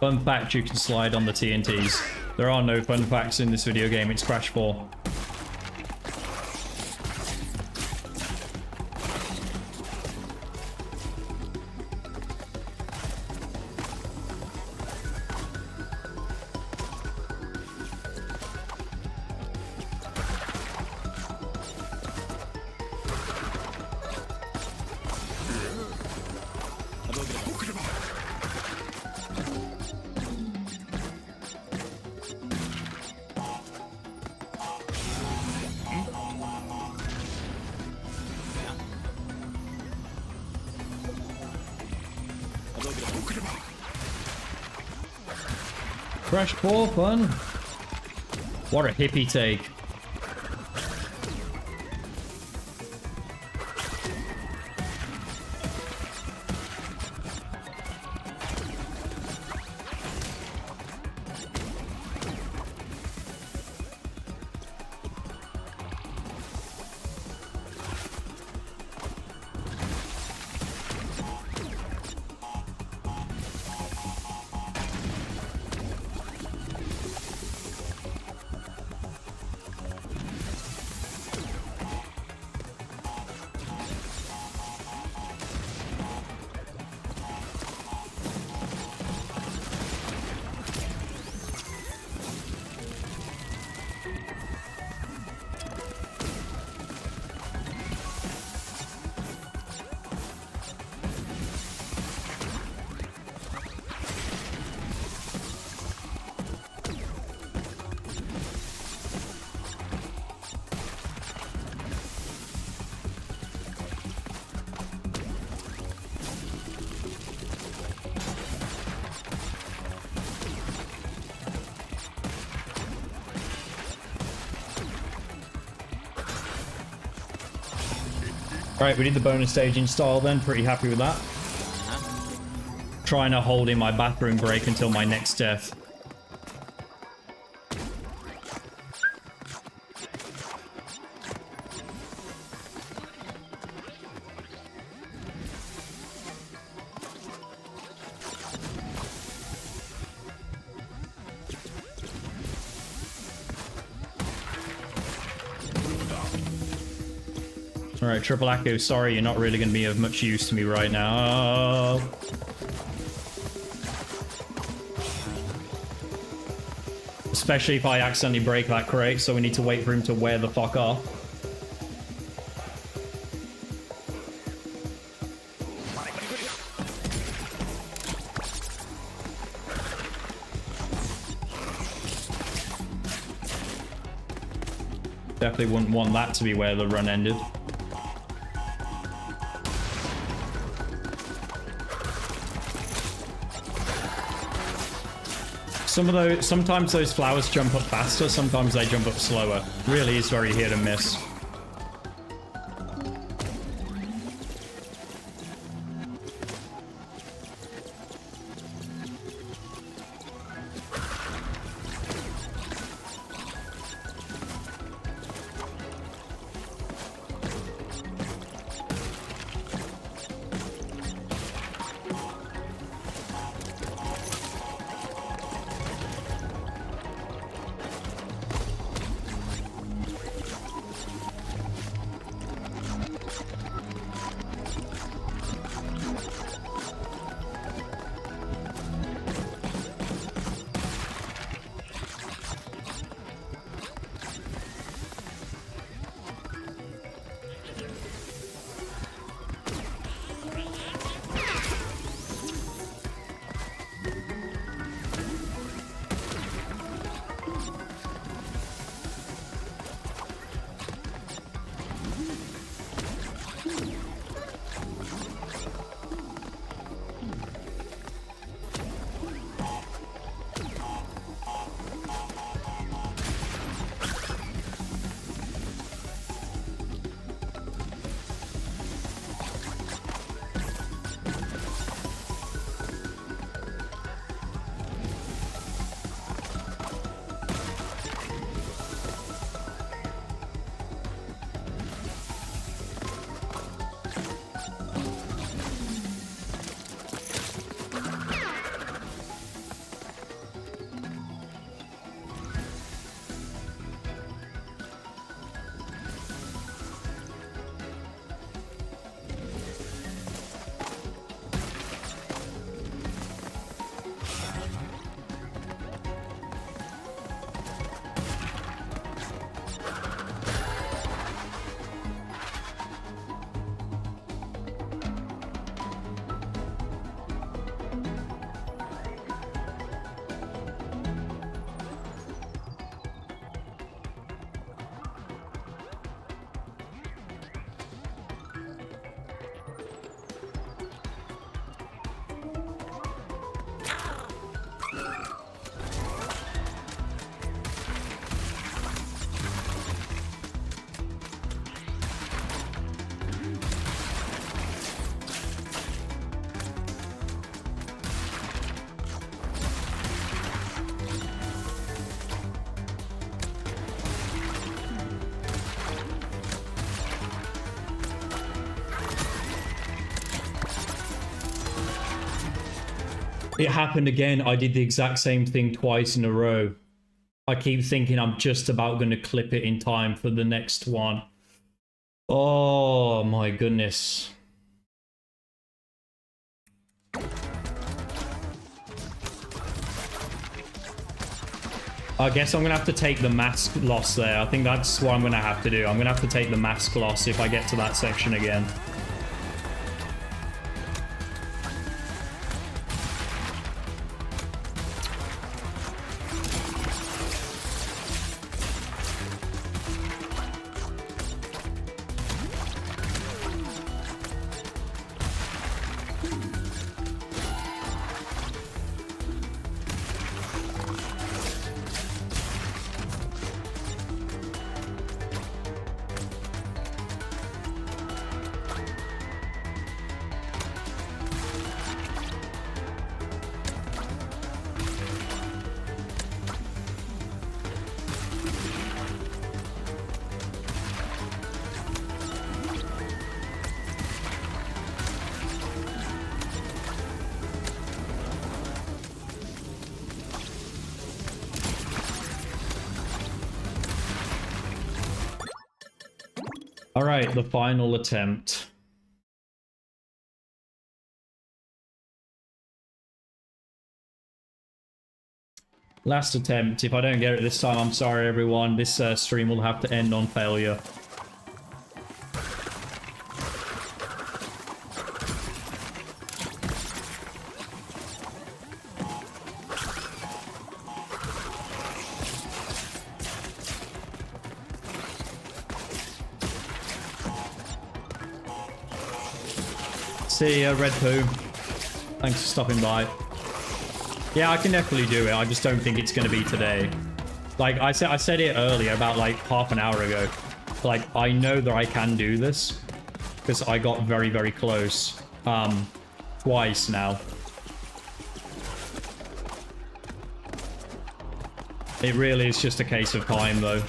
Fun fact, you can slide on the TNTs. There are no fun facts in this video game, it's Crash 4. Crash 4 fun. What a hippie take. Right, we did the bonus stage in style then. Pretty happy with that. Trying to hold in my bathroom break until my next death. Alright, Triple Echo, sorry, you're not really going to be of much use to me right now. Especially if I accidentally break that crate, so we need to wait for him to wear the fuck off. Definitely wouldn't want that to be where the run ended. Sometimes those flowers jump up faster, sometimes they jump up slower. Really is very hit and miss. It happened again. I did the exact same thing twice in a row. I keep thinking I'm just about going to clip it in time for the next one. Oh my goodness. I guess I'm going to have to take the mask loss there. I think that's what I'm going to have to do. I'm going to have to take the mask loss if I get to that section again. All right, the final attempt. Last attempt. If I don't get it this time, I'm sorry, everyone. This stream will have to end on failure. See ya, Red Poo. Thanks for stopping by. Yeah, I can definitely do it. I just don't think it's going to be today. Like I said it earlier, about like half an hour ago. Like, I know that I can do this because I got very, very close twice now. It really is just a case of time, though.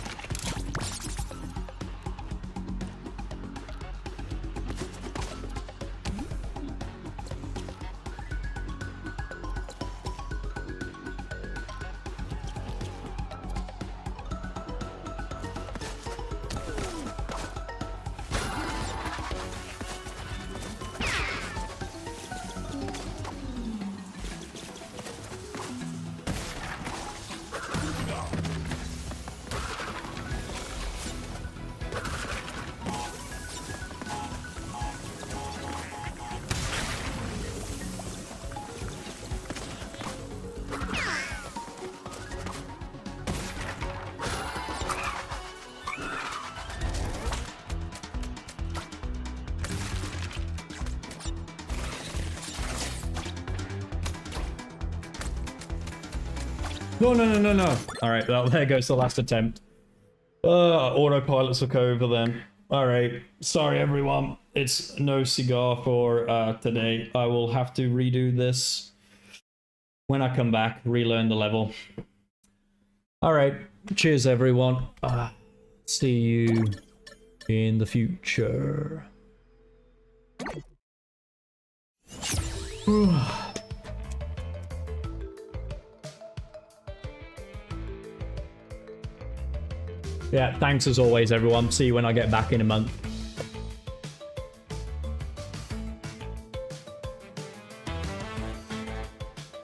No, no, no, no, no. All right, well, there goes the last attempt. Autopilot took over then. All right, sorry, everyone. It's no cigar for today. I will have to redo this when I come back, relearn the level. All right, cheers, everyone. See you in the future. Yeah, thanks as always, everyone. See you when I get back in a month.